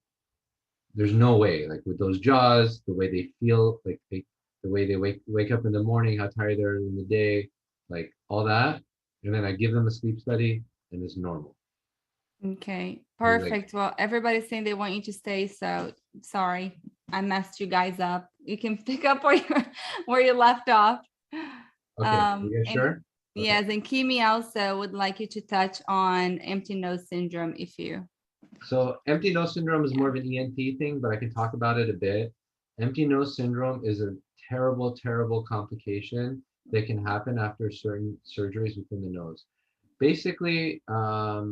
there's no way, like with those jaws, the way they feel, like the way they wake up in the morning, how tired they are in the day, like all that. And then I give them a sleep study and it's normal. Okay, You're like- perfect. Well, everybody's saying they want you to stay, so sorry, I messed you guys up. You can pick up where you left off. Okay, you guys and- sure? Okay. Yes, and Kimi also would like you to touch on empty nose syndrome if you. So empty nose syndrome is more of an ENT thing, but I can talk about it a bit. Empty nose syndrome is a terrible, terrible complication that can happen after certain surgeries within the nose. Basically, I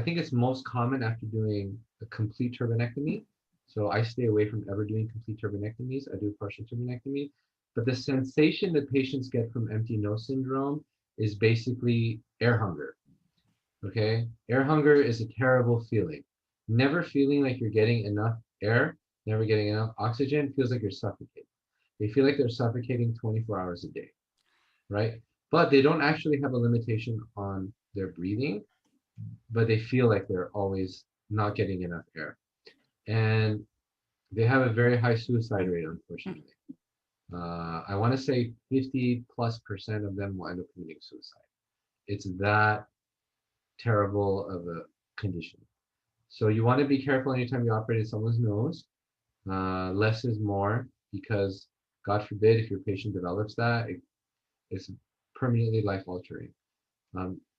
think it's most common after doing a complete turbinectomy. So I stay away from ever doing complete turbinectomies. I do partial turbinectomy. But the sensation that patients get from empty nose syndrome is basically air hunger. Okay? Air hunger is a terrible feeling. Never feeling like you're getting enough air, never getting enough oxygen, feels like you're suffocating. They feel like they're suffocating 24 hours a day, right? But they don't actually have a limitation on their breathing, but they feel like they're always not getting enough air. And they have a very high suicide rate, unfortunately. I want to say 50+% of them will end up committing suicide. It's that terrible of a condition. So you want to be careful anytime you operate in someone's nose. Less is more, because God forbid if your patient develops that, it's permanently life-altering.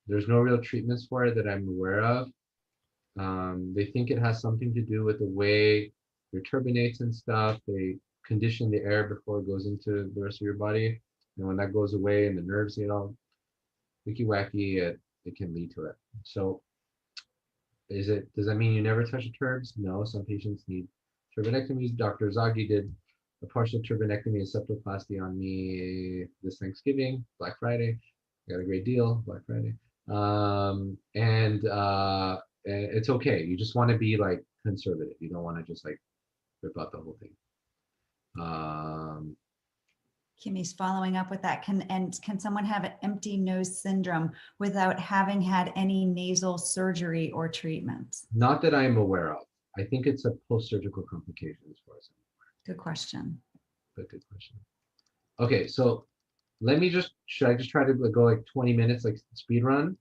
There's no real treatments for it that I'm aware of. They think it has something to do with the way your turbinates and stuff. They condition the air before it goes into the rest of your body. And when that goes away and the nerves get all wicky-wacky, it can lead to it. So does that mean you never touch the turbs? No, some patients need turbinectomies. Dr. Zaghi did a partial turbinectomy and septoplasty on me this Thanksgiving, Black Friday. Got a great deal, Black Friday. And it's okay. You just want to be like conservative. You don't want to just like rip out the whole thing. Kimmy's following up with that. Can someone have an empty nose syndrome without having had any nasal surgery or treatments? Not that I'm aware of. I think it's a post-surgical complication as far as I'm aware. Good question. But good question. Okay, so let me should I just try to go like 20 minutes, like speed run?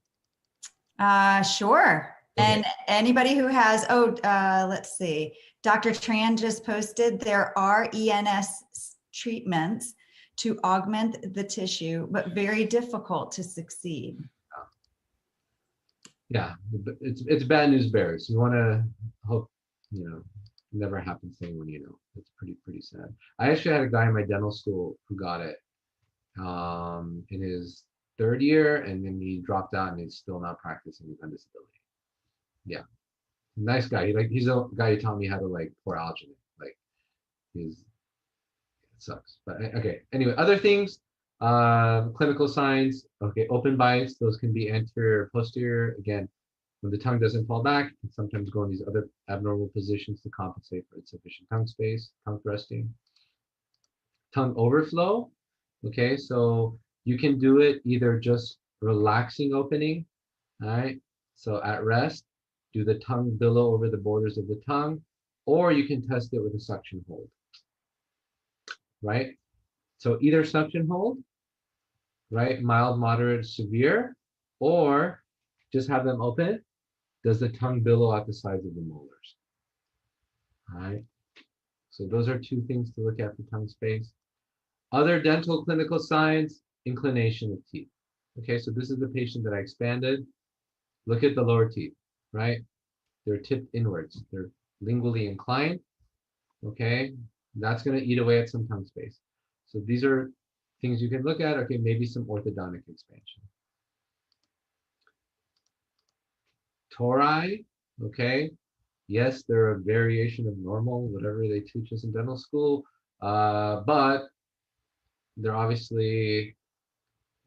Sure. Okay. And anybody who has, let's see, Dr. Tran just posted, there are ENS treatments to augment the tissue, but very difficult to succeed. Yeah, it's bad news bears. You want to hope, you know, never happens to anyone, you know. It's pretty sad. I actually had a guy in my dental school who got it in his 3rd year, and then he dropped out and he's still not practicing. He's on disability. Yeah, nice guy. He's a guy who taught me how to like pour alginate. Like it sucks, but okay. Anyway, other things, clinical signs. Okay, open bites. Those can be anterior or posterior. Again, when the tongue doesn't fall back, it can sometimes go in these other abnormal positions to compensate for insufficient tongue space, tongue thrusting. Tongue overflow. Okay, so you can do it either just relaxing opening. All right, so at rest, do the tongue billow over the borders of the tongue, or you can test it with a suction hold. Right? So either suction hold, right? Mild, moderate, severe, or just have them open. Does the tongue billow out the sides of the molars? All right. So those are 2 things to look at for tongue space. Other dental clinical signs, inclination of teeth. Okay, so this is the patient that I expanded. Look at the lower teeth, right? They're tipped inwards. They're lingually inclined. Okay, that's going to eat away at some tongue space. So these are things you can look at. Okay, maybe some orthodontic expansion. Tori, okay. Yes, they're a variation of normal, whatever they teach us in dental school, but they're obviously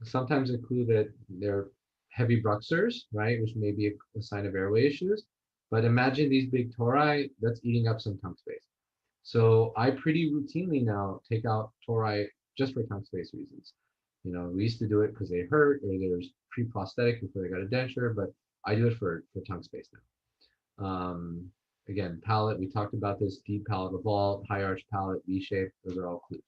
sometimes a clue that they're heavy bruxers, right, which may be a sign of airway issues. But imagine these big tori, that's eating up some tongue space. So I pretty routinely now take out tori just for tongue space reasons. You know, we used to do it because they hurt or there's pre-prosthetic before they got a denture, but I do it for tongue space now. Again, palate, we talked about this, deep palatal vault, high arch palate, V-shape, those are all clues.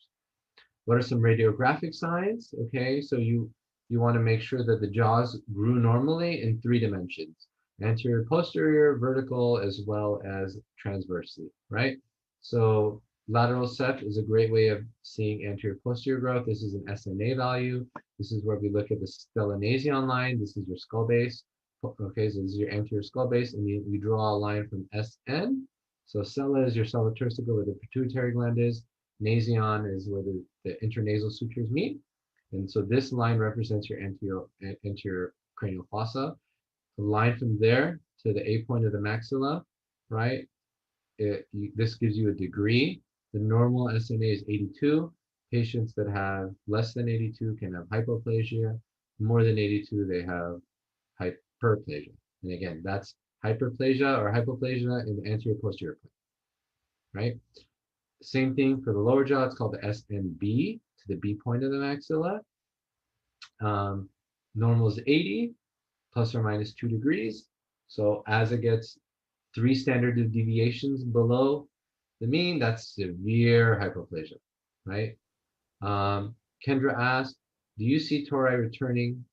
What are some radiographic signs? Okay, so you want to make sure that the jaws grew normally in 3 dimensions, anterior, posterior, vertical, as well as transversely, right? So lateral ceph is a great way of seeing anterior posterior growth. This is an SNA value. This is where we look at the stellanasion line. This is your skull base. Okay, so this is your anterior skull base, and we draw a line from SN. So sella is your sella turcica, where the pituitary gland is. Nasion is where the intranasal sutures meet. And so this line represents your anterior cranial fossa. The line from there to the A point of the maxilla, right? This gives you a degree. The normal SNA is 82. Patients that have less than 82 can have hypoplasia. More than 82, they have hyperplasia. And again, that's hyperplasia or hypoplasia in the anterior posterior plane, right? Same thing for the lower jaw. It's called the SNB, to the B point of the maxilla. Normal is 80, plus or minus 2 degrees. So as it gets 3 standard deviations below the mean, that's severe hypoplasia, right? Kendra asked, do you see tori returning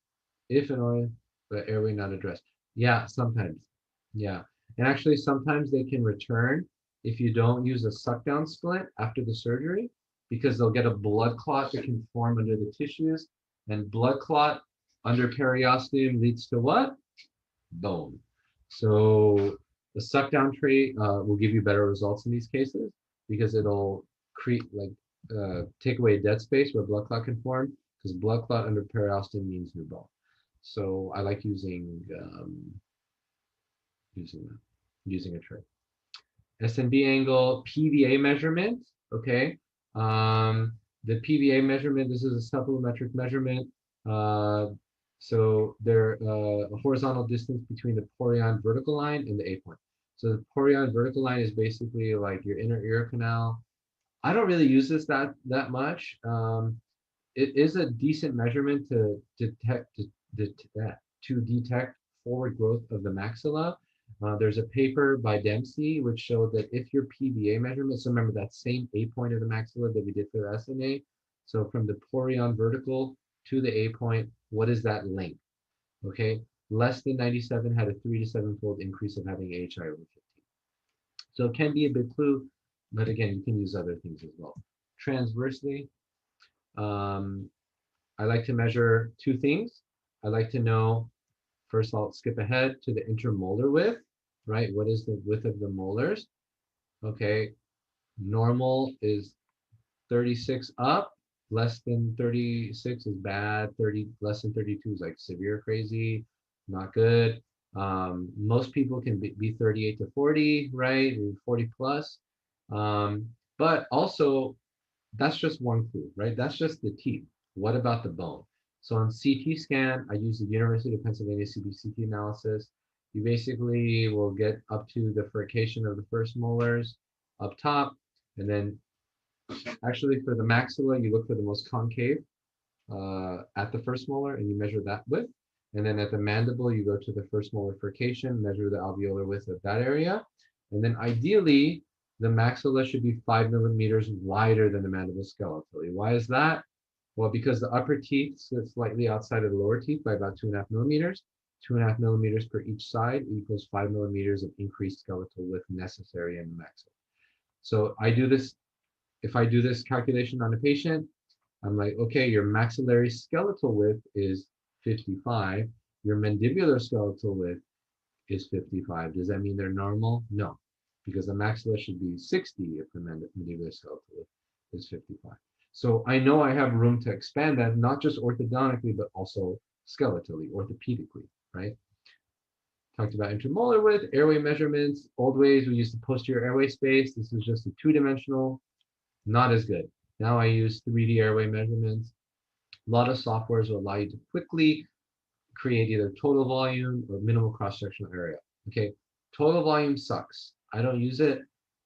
if and only the airway not addressed? Yeah, sometimes. Yeah. And actually, sometimes they can return if you don't use a suck down splint after the surgery, because they'll get a blood clot that can form under the tissues, and blood clot under periosteum leads to what? Bone. So the suck down trait will give you better results in these cases, because it'll create take away dead space where blood clot can form, because blood clot under periosteum means new bone. So I like using a tray. SNB angle, PVA measurement, okay. The PVA measurement, this is a supplemetric measurement. So they're a horizontal distance between the porion vertical line and the A point. So the porion vertical line is basically like your inner ear canal. I don't really use this that much. it is a decent measurement to detect forward growth of the maxilla. There's a paper by Dempsey which showed that if your PVA measurement, so remember that same A point of the maxilla that we did for the SMA, so from the porion vertical to the A point, what is that length? Okay, less than 97 had a 3 to 7-fold increase of having AHI over 15. So it can be a big clue, but again, you can use other things as well. Transversely, I like to measure two things. I like to know, first I'll skip ahead to the intermolar width, right? What is the width of the molars? Okay, normal is 36 up, less than 36 is bad, less than 32 is like severe crazy, not good. Most people can be 38 to 40, right? 40 plus. But also, that's just one clue, right? That's just the teeth. What about the bone? So on CT scan, I use the University of Pennsylvania CBCT analysis. You basically will get up to the furcation of the first molars up top, and then actually for the maxilla, you look for the most concave at the first molar, and you measure that width. And then at the mandible, you go to the first molar furcation, measure the alveolar width of that area. And then ideally, the maxilla should be 5 millimeters wider than the mandible skeletally. Why is that? Well, because the upper teeth sit slightly outside of the lower teeth by about 2.5 millimeters. 2.5 millimeters per each side equals 5 millimeters of increased skeletal width necessary in the maxilla. So I do this, if I do this calculation on a patient, I'm like, okay, your maxillary skeletal width is 55. Your mandibular skeletal width is 55. Does that mean they're normal? No, because the maxilla should be 60 if the mandibular skeletal width is 55. So I know I have room to expand that, not just orthodontically, but also skeletally, orthopedically, right? Talked about intermolar width, airway measurements. Old ways, we used the posterior airway space. This is just a two-dimensional, not as good. Now I use 3D airway measurements. A lot of softwares will allow you to quickly create either total volume or minimal cross-sectional area. Okay, total volume sucks. I don't use it.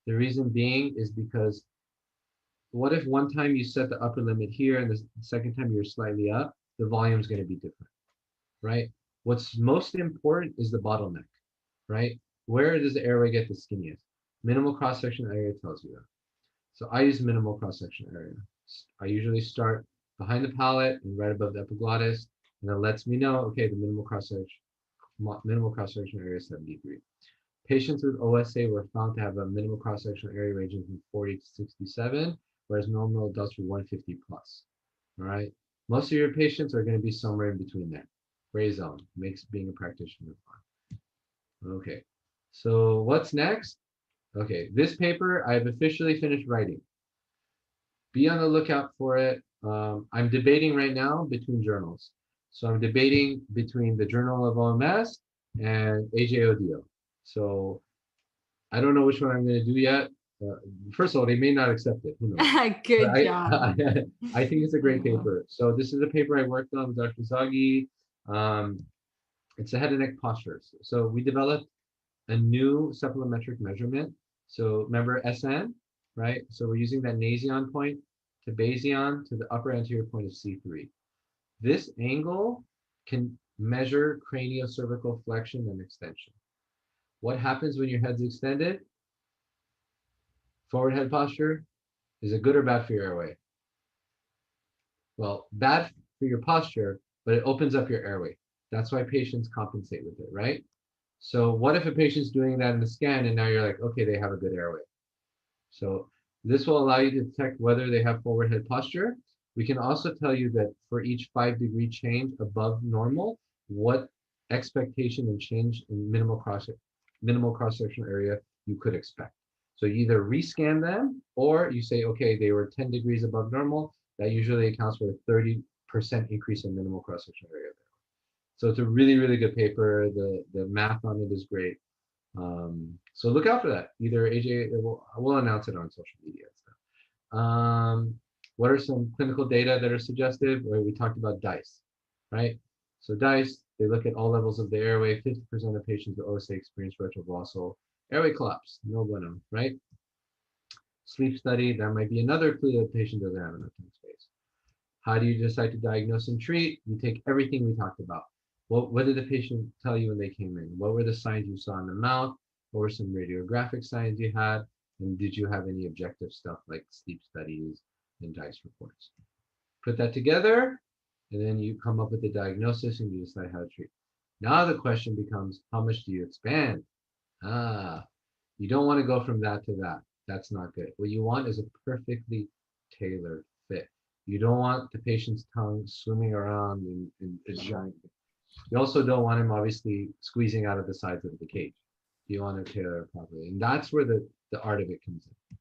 The reason being is because what if one time you set the upper limit here and the second time you're slightly up, the volume is going to be different, right? What's most important is the bottleneck, right? Where does the airway get the skinniest? Minimal cross-sectional area tells you that. So I use minimal cross-sectional area. I usually start behind the palate and right above the epiglottis, and it lets me know, okay, the minimal cross-sectional area is 73. Patients with OSA were found to have a minimal cross-sectional area ranging from 40 to 67, whereas normal adults were 150 plus. All right. Most of your patients are going to be somewhere in between there. Gray zone makes being a practitioner fun. Okay. So what's next? Okay, this paper I've officially finished writing. Be on the lookout for it. I'm debating right now between journals. So I'm debating between the Journal of OMS and AJODO. So I don't know which one I'm going to do yet. First of all, they may not accept it. Who knows? Good job. I think it's a great paper. So this is a paper I worked on with Dr. Zaghi. It's a head and neck posture. So we developed a new supplementric measurement. So remember SN, right? So we're using that nasion point to basion to the upper anterior point of C3. This angle can measure craniocervical flexion and extension. What happens when your head's extended? Forward head posture. Is it good or bad for your airway? Well, bad for your posture, but it opens up your airway. That's why patients compensate with it, right? So what if a patient's doing that in the scan and now you're like, okay, they have a good airway. So this will allow you to detect whether they have forward head posture. We can also tell you that for each 5-degree change above normal, what expectation and change in minimal cross-sectional area you could expect. So you either rescan them or you say, okay, they were 10 degrees above normal. That usually accounts for a 30% increase in minimal cross-sectional area. So it's a really, really good paper. The math on it is great. So look out for that. Either AJ, we'll announce it on social media and stuff. What are some clinical data that are suggestive? Well, we talked about DICE, right? So DICE, they look at all levels of the airway. 50% of patients with OSA experience retroglossal airway collapse. No bueno, right? Sleep study, that might be another clue that the patient doesn't have enough time space. How do you decide to diagnose and treat? You take everything we talked about. What did the patient tell you when they came in? What were the signs you saw in the mouth? What were some radiographic signs you had? And did you have any objective stuff like sleep studies and DICE reports? Put that together, and then you come up with the diagnosis and you decide how to treat. Now the question becomes, how much do you expand? You don't want to go from that to that. That's not good. What you want is a perfectly tailored fit. You don't want the patient's tongue swimming around in a giant. You also don't want him obviously squeezing out of the sides of the cage. You want to tailor it properly. And that's where the art of it comes in.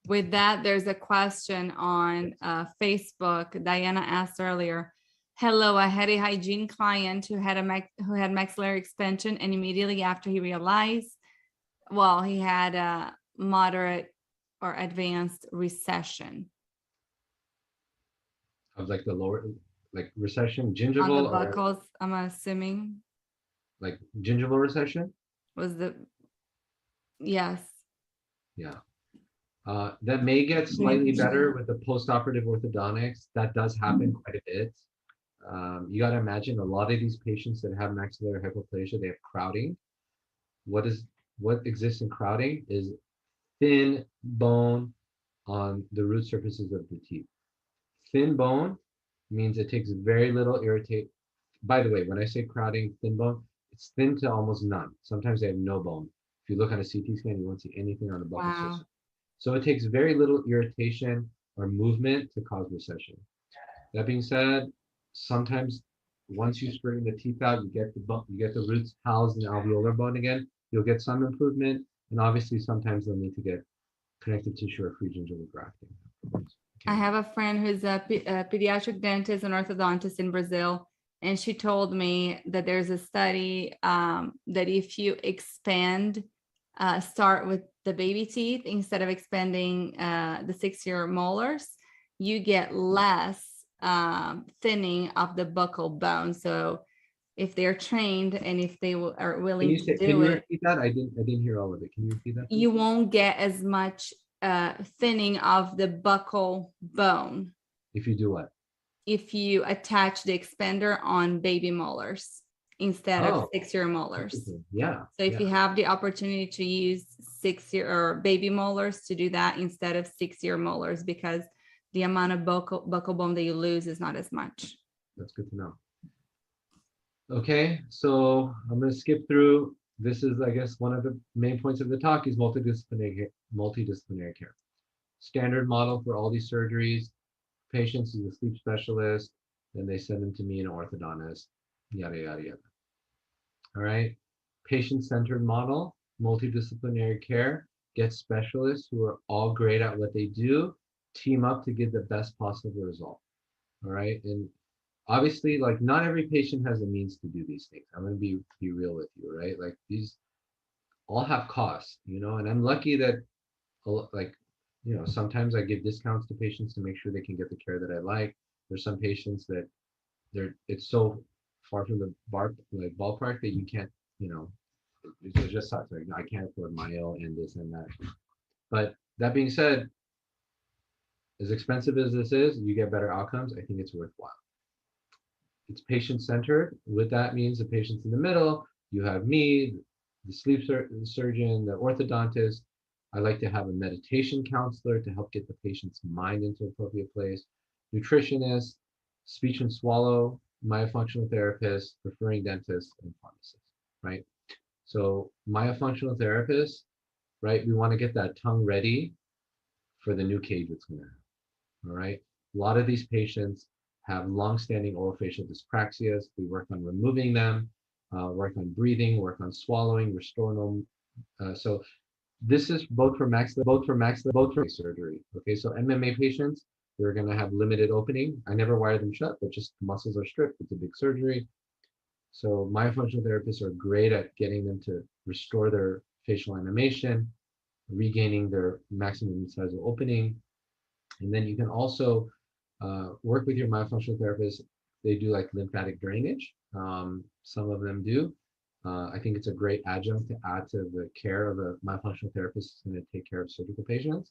With that, there's a question on Facebook. Diana asked earlier, hello, I had a hygiene client who had maxillary expansion, and immediately after he realized, well, he had a moderate or advanced recession. Of like the lower, like recession, On gingival, the or buccals, I'm assuming like gingival recession? was yes. Yeah. That may get slightly better with the post-operative orthodontics. That does happen quite a bit. You got to imagine a lot of these patients that have maxillary hypoplasia, they have crowding. What exists in crowding is thin bone on the root surfaces of the teeth. Thin bone means it takes very little irritate. By the way, when I say crowding, thin bone, it's thin to almost none. Sometimes they have no bone. If you look on a CT scan, you won't see anything on the buccal Wow. surface. So it takes very little irritation or movement to cause recession. That being said, sometimes once you straighten the teeth out, you get the roots housed in the alveolar bone again, you'll get some improvement. And obviously sometimes they'll need to get connective tissue or free gingival grafting. I have a friend who's a pediatric dentist and orthodontist in Brazil, and she told me that there's a study that if you expand, start with the baby teeth instead of expanding the 6-year molars, you get less thinning of the buccal bone. So if they're trained and if they are willing to Can do you it, repeat that? I didn't hear all of it. Can you repeat that, please? you won't get as much thinning of the buccal bone If you do what? if you attach the expander on baby molars instead of Oh, 6-year molars. interesting. Yeah. So if you have the opportunity to use 6-year or baby molars, to do that instead of 6-year molars, because the amount of buccal bone that you lose is not as much. That's good to know. Okay, so I'm going to skip through. This is, I guess, one of the main points of the talk is multidisciplinary care. Standard model for all these surgeries. Patients is a sleep specialist, then they send them to me, an orthodontist, yada, yada, yada. All right, patient-centered model, multidisciplinary care, get specialists who are all great at what they do, team up to get the best possible result. All right, and obviously, like, not every patient has the means to do these things. I'm going to be real with you, right? Like, these all have costs, you know, and I'm lucky that, like, you know, sometimes I give discounts to patients to make sure they can get the care that I like. There's some patients that it's so far from the ballpark that you can't, you know, it just sucks. Like, I can't afford Mayo and this and that. But that being said, as expensive as this is, you get better outcomes. I think it's worthwhile. It's patient-centered. What that means, the patient's in the middle. You have me, the sleep surgeon, the orthodontist. I like to have a meditation counselor to help get the patient's mind into an appropriate place. Nutritionist, speech and swallow, myofunctional therapist, referring dentist, and pharmacist, right? So myofunctional therapist, right? We want to get that tongue ready for the new cage it's going to have, all right? A lot of these patients have long-standing orofacial dyspraxias. We work on removing them, work on breathing, work on swallowing, restore them. So this is both for surgery. Okay, so MMA patients, they're going to have limited opening. I never wire them shut, but just the muscles are stripped. It's a big surgery. So myofunctional therapists are great at getting them to restore their facial animation, regaining their maximum incisal opening. And then you can also work with your myofunctional therapist. They do like lymphatic drainage. Some of them do. I think it's a great adjunct to add to the care of a myofunctional therapist who's going to take care of surgical patients,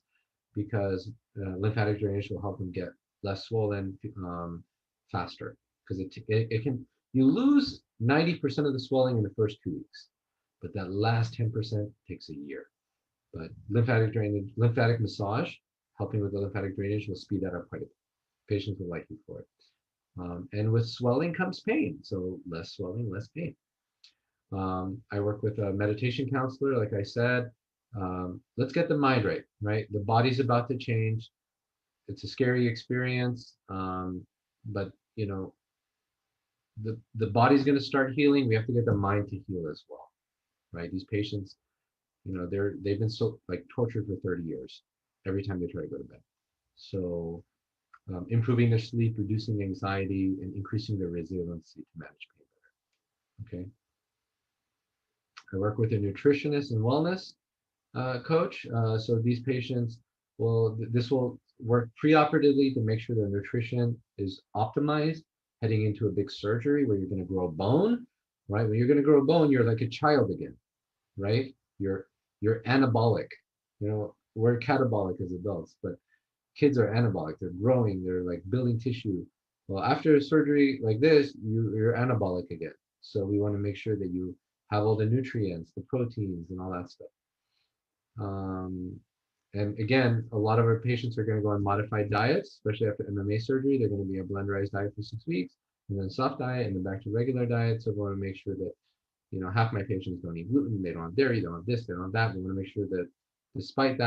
because lymphatic drainage will help them get less swollen, faster, because it can, you lose 90% of the swelling in the first 2 weeks, but that last 10% takes a year. But lymphatic drainage, lymphatic massage, helping with the lymphatic drainage will speed that up quite a bit. Patients will like you for it. And with swelling comes pain. So less swelling, less pain. I work with a meditation counselor, like I said. Let's get the mind right, right? The body's about to change. It's a scary experience, but you know, the body's going to start healing. We have to get the mind to heal as well, right? These patients, you know, they've been so like tortured for 30 years every time they try to go to bed. So improving their sleep, reducing anxiety, and increasing their resiliency to manage pain better. Okay. I work with a nutritionist and wellness coach. So these patients this will work preoperatively to make sure their nutrition is optimized heading into a big surgery where you're going to grow bone, right? When you're going to grow bone, you're like a child again, right? You're anabolic. You know, we're catabolic as adults, but kids are anabolic. They're growing. They're like building tissue. Well, after a surgery like this, you're anabolic again. So we want to make sure that you have all the nutrients, the proteins, and all that stuff. And again, a lot of our patients are going to go on modified diets, especially after MMA surgery. They're going to be a blenderized diet for 6 weeks, and then soft diet, and then back to regular diet. So we want to make sure that, you know, half my patients don't eat gluten, they don't have dairy, they don't have this, they don't have that. We want to make sure that despite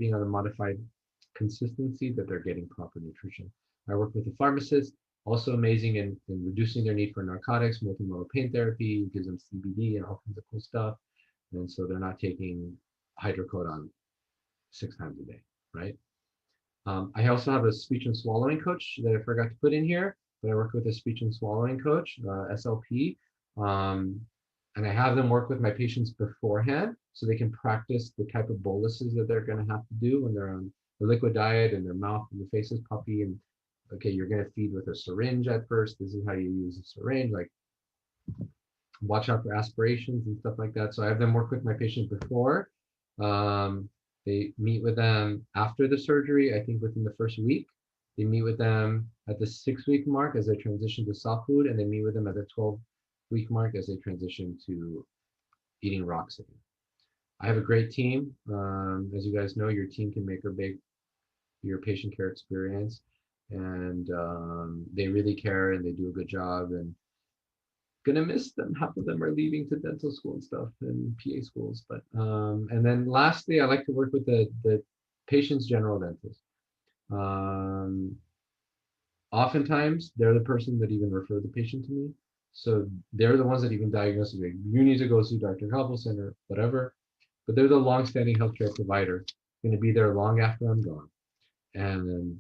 being on a modified consistency, that they're getting proper nutrition. I work with a pharmacist, also amazing in reducing their need for narcotics, multimodal pain therapy, gives them CBD and all kinds of cool stuff. And so they're not taking hydrocodone 6 times a day, right? I also have a speech and swallowing coach that I forgot to put in here, but I work with a speech and swallowing coach, SLP, and I have them work with my patients beforehand so they can practice the type of boluses that they're going to have to do when they're on the liquid diet and their mouth and the face is puffy. And okay, you're going to feed with a syringe at first. This is how you use a syringe. Like, watch out for aspirations and stuff like that. So I have them work with my patient before. They meet with them after the surgery, I think within the first week. They meet with them at the 6-week mark as they transition to soft food, and they meet with them at the 12-week mark as they transition to eating rocks again. I have a great team. As you guys know, your team can make or break your patient care experience, and they really care and they do a good job. And gonna miss them. Half of them are leaving to dental school and stuff and PA schools. But and then lastly, I like to work with the patient's general dentist. Oftentimes they're the person that even referred the patient to me. So they're the ones that even diagnose it. You need to go see Dr. Coppelson or whatever. But they're the long-standing healthcare provider, going to be there long after I'm gone. And then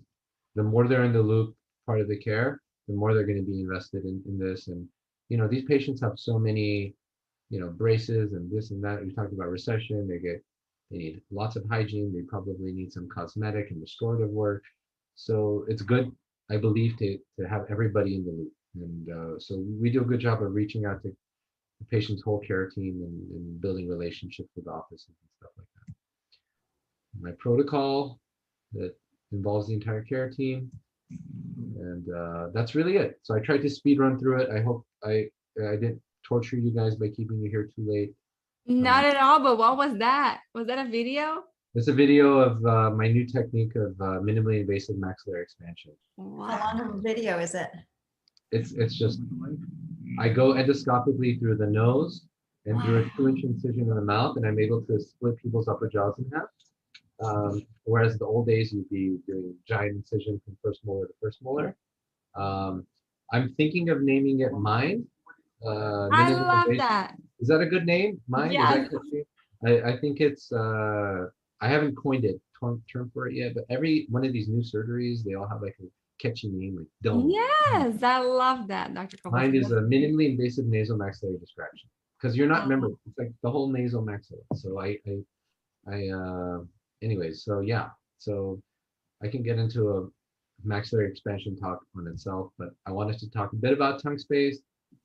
the more they're in the loop, part of the care, the more they're going to be invested in this. And you know, these patients have so many, you know, braces and this and that. You talked about recession. They need lots of hygiene. They probably need some cosmetic and restorative work. So it's good, I believe, to have everybody in the loop. And so we do a good job of reaching out to the patient's whole care team and building relationships with offices and stuff like that. My protocol that involves the entire care team. And that's really it. So I tried to speed run through it. I hope I didn't torture you guys by keeping you here too late. Not at all, but what was that? Was that a video? It's a video of my new technique of minimally invasive maxillary expansion. Wow. How long of a video is it? It's just, I go endoscopically through the nose and through a 2-inch incision in the mouth, and I'm able to split people's upper jaws in half. Whereas the old days, you'd be doing giant incision from first molar to first molar. I'm thinking of naming it Mind. I love that. Is that a good name? Mind? Yes. Is that catchy? I think it's, I haven't coined a term for it yet, but every one of these new surgeries, they all have like a catchy name, like Dome. Yes, I love that, Dr. Coppelson. Mind is a minimally invasive nasal maxillary distraction, because you're not, remember, it's like the whole nasal maxilla. So anyways, so yeah, so I can get into a maxillary expansion talk on itself, but I wanted to talk a bit about tongue space,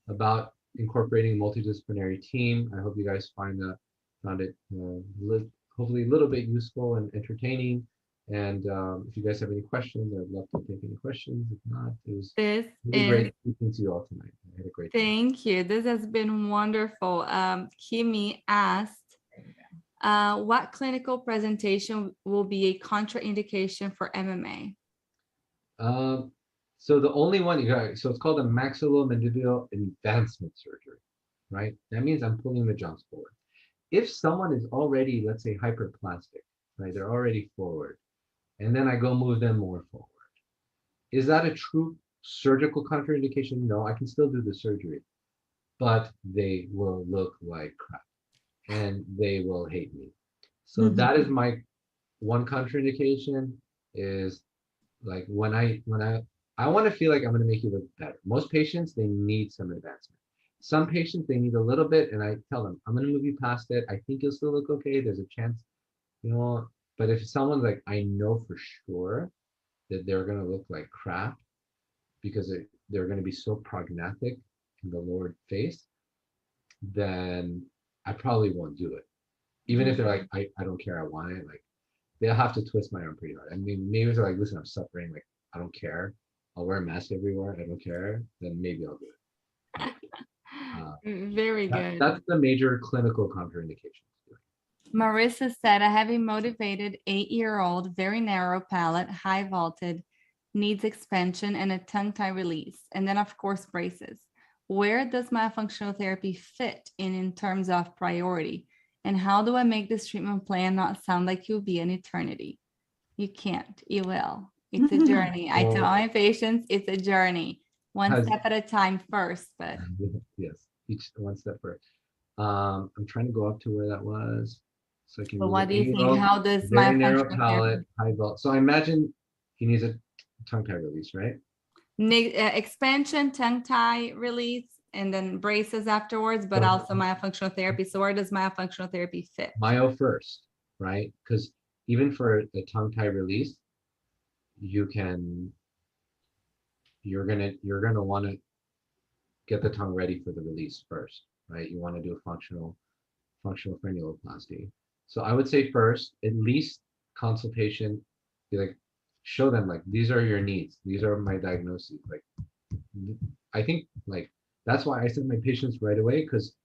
about incorporating a multidisciplinary team. I hope you guys found it hopefully a little bit useful and entertaining. And if you guys have any questions, I'd love to take any questions. If not, it was This really is, great speaking to you all tonight. I had a great time. thank you. This has been wonderful. Kimi asked, what clinical presentation will be a contraindication for MMA? So the only one you got, so it's called a maxillomandibular advancement surgery, right? That means I'm pulling the jaws forward. If someone is already, let's say, hyperplastic, right? They're already forward, and then I go move them more forward. Is that a true surgical contraindication? No, I can still do the surgery, but they will look like crap and they will hate me. So that is my one contraindication, is like when I want to feel like I'm going to make you look better. Most patients, they need some advancement. Some patients, they need a little bit, and I tell them, I'm going to move you past it. I think you'll still look okay. There's a chance, you know. But if someone's like, I know for sure that they're going to look like crap because they're going to be so prognatic in the lower face, then I probably won't do it. Even if they're like, I don't care, I want it, like they'll have to twist my arm pretty hard. I mean, maybe if they're like, listen, I'm suffering, like I don't care, I'll wear a mask everywhere, I don't care, then maybe I'll do it. Very good. That's the major clinical contraindication. Marissa said, I have a motivated 8-year-old, very narrow palate, high vaulted, needs expansion and a tongue tie release. And then of course, braces. Where does myofunctional therapy fit in terms of priority? And how do I make this treatment plan not sound like you'll be an eternity? You can't, you will. It's a journey. I tell my patients, it's a journey. One step at a time first, but. Yes, each one step first. I'm trying to go up to where that was. So I can. But what do you think? How does very narrow palate, high vault? So I imagine he needs a tongue tie release, right? Expansion, tongue tie release, and then braces afterwards, but also myofunctional therapy. So where does myofunctional therapy fit? Myo first, right? Because even for the tongue tie release, you're gonna want to get the tongue ready for the release first, right? You want to do a functional frenuloplasty. So I would say first, at least consultation, be like, show them like, these are your needs. These are my diagnoses. Like, I think like, that's why I send my patients right away, because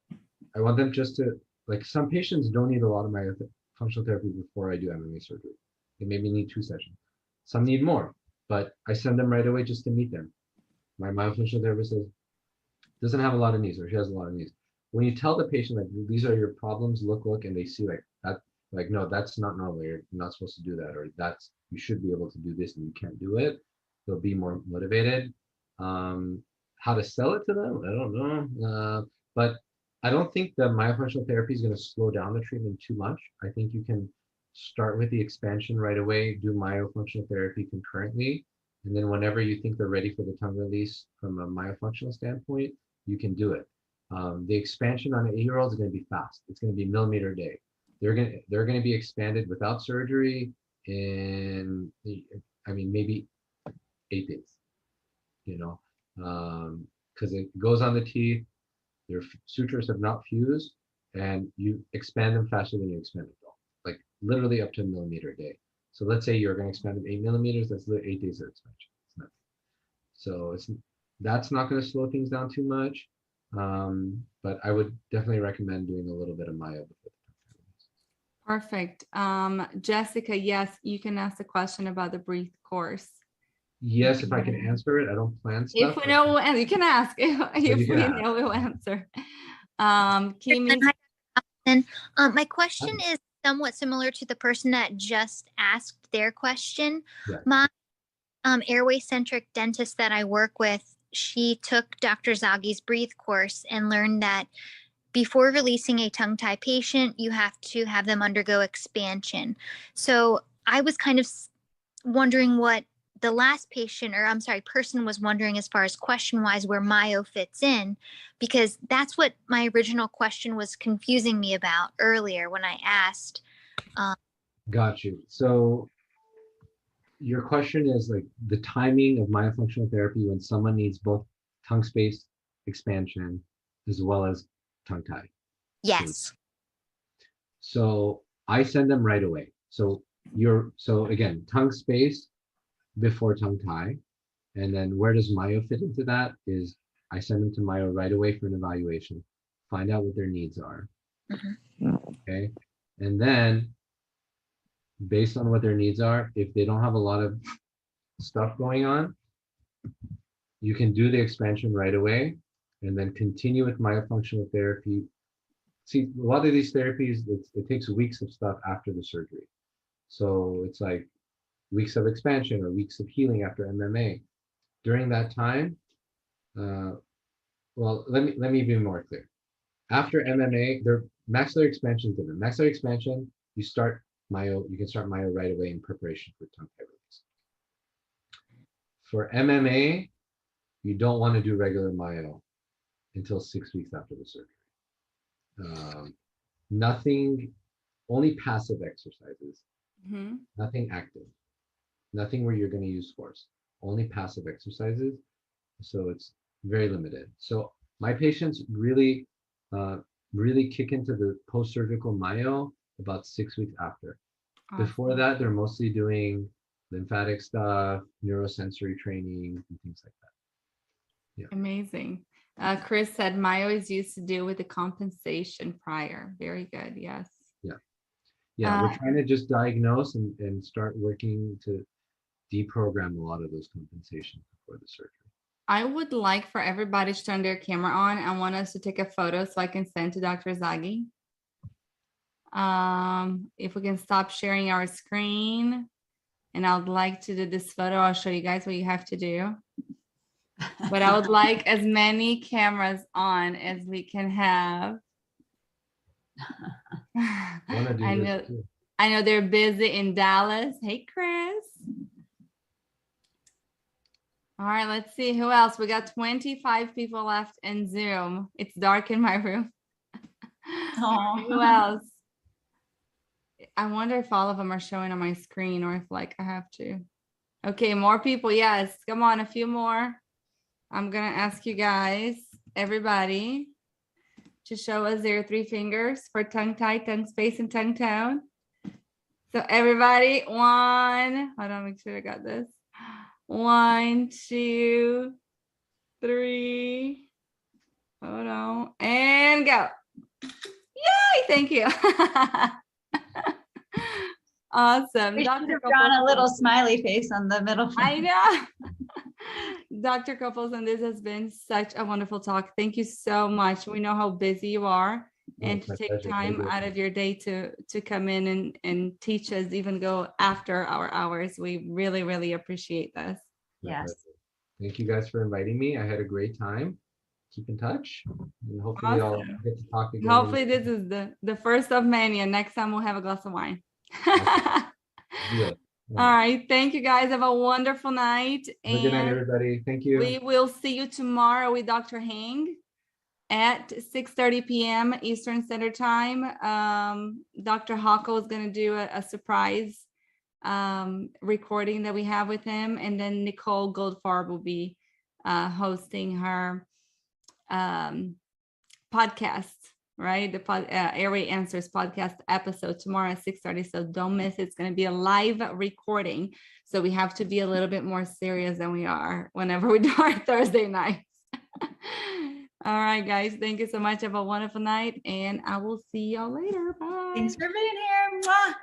I want them just to, like, some patients don't need a lot of my functional therapy before I do MMA surgery. They maybe need 2 sessions. Some need more, but I send them right away just to meet them. My myofunctional therapist says, doesn't have a lot of needs, or she has a lot of needs. When you tell the patient, like, these are your problems, look, and they see like that, like, no, that's not normal, you're not supposed to do that, or that's, you should be able to do this and you can't do it, they'll be more motivated. How to sell it to them, I don't know. But I don't think the myofunctional therapy is going to slow down the treatment too much. I think you can start with the expansion right away, do myofunctional therapy concurrently, and then whenever you think they're ready for the tongue release from a myofunctional standpoint, you can do it. The expansion on an 8-year-old is going to be fast. It's going to be millimeter a day. They're going to be expanded without surgery in, I mean, maybe 8 days, you know, because it goes on the teeth. Their sutures have not fused, and you expand them faster than you expand a doll, like literally up to a millimeter a day. So let's say you're going to expand them 8 millimeters. That's 8 days of expansion. It's nothing. So that's not going to slow things down too much. But I would definitely recommend doing a little bit of myo before. Perfect. Jessica, yes, you can ask the question about the breathe course. Yes, if I can answer it. I don't plan stuff. If we know, and you can ask. If we know, we'll answer. Kimi. My question is somewhat similar to the person that just asked their question. Yes. My airway-centric dentist that I work with, she took Dr. Zaghi's breathe course and learned that before releasing a tongue tie patient, you have to have them undergo expansion. So I was kind of wondering what the last patient, or I'm sorry, person was wondering as far as question-wise where myo fits in, because that's what my original question was confusing me about earlier when I asked. Got you. So your question is like the timing of myofunctional therapy when someone needs both tongue space expansion as well as tongue tie. Yes. So I send them right away. So so again, tongue space before tongue tie. And then where does myo fit into that is I send them to myo right away for an evaluation, find out what their needs are. Okay. And then based on what their needs are, if they don't have a lot of stuff going on, you can do the expansion right away and then continue with myofunctional therapy. See, a lot of these therapies, it takes weeks of stuff after the surgery. So it's like weeks of expansion or weeks of healing after MMA. During that time, well, let me be more clear. After MMA, their maxillary expansion is different. Maxillary expansion, you can start myo right away in preparation for tongue tie release. For MMA, you don't want to do regular myo until 6 weeks after the surgery. Nothing, only passive exercises, nothing active, nothing where you're going to use force, only passive exercises. So it's very limited. So my patients really kick into the post-surgical myo about 6 weeks after. Awesome. Before that, they're mostly doing lymphatic stuff, neurosensory training, and things like that. Yeah. Amazing. Chris said myo is used to deal with the compensation prior. Very good. Yes. Yeah, we're trying to just diagnose and start working to deprogram a lot of those compensations before the surgery. I would like for everybody to turn their camera on. I want us to take a photo so I can send to Dr. Zaghi. If we can stop sharing our screen, and I would like to do this photo. I'll show you guys what you have to do. But I would like as many cameras on as we can have. I know they're busy in Dallas. Hey, Chris. All right, let's see who else. We got 25 people left in Zoom. It's dark in my room. Who else? I wonder if all of them are showing on my screen or if like I have to. Okay, more people. Yes, come on, a few more. I'm gonna ask you guys, everybody, to show us their 3 fingers for tongue tie, tongue space, and tongue tone. So everybody, 1, hold on, make sure I got this. 1, 2, 3. Hold on, and go. Yay, thank you. Awesome. We should have drawn a little smiley face on the middle. I know. Dr. Coppelson, this has been such a wonderful talk. Thank you so much. We know how busy you are, and to take time out of your day to come in and teach us, even go after our hours. We really, really appreciate this. Yes. Thank you guys for inviting me. I had a great time. Keep in touch, and hopefully I'll get to talk again. Hopefully this is the first of many, and next time we'll have a glass of wine. Yeah. All right. Thank you guys. Have a wonderful night. Have a good night, everybody. Thank you. We will see you tomorrow with Dr. Hang at 6:30 p.m. Eastern Standard Time. Dr. Hockel is going to do a surprise recording that we have with him. And then Nicole Goldfarb will be hosting her podcast. Right, the Airway Answers podcast episode tomorrow at 6:30. So don't miss it. It's going to be a live recording. So we have to be a little bit more serious than we are whenever we do our Thursday nights. All right, guys. Thank you so much. Have a wonderful night, and I will see y'all later. Bye. Thanks for being here. Mwah.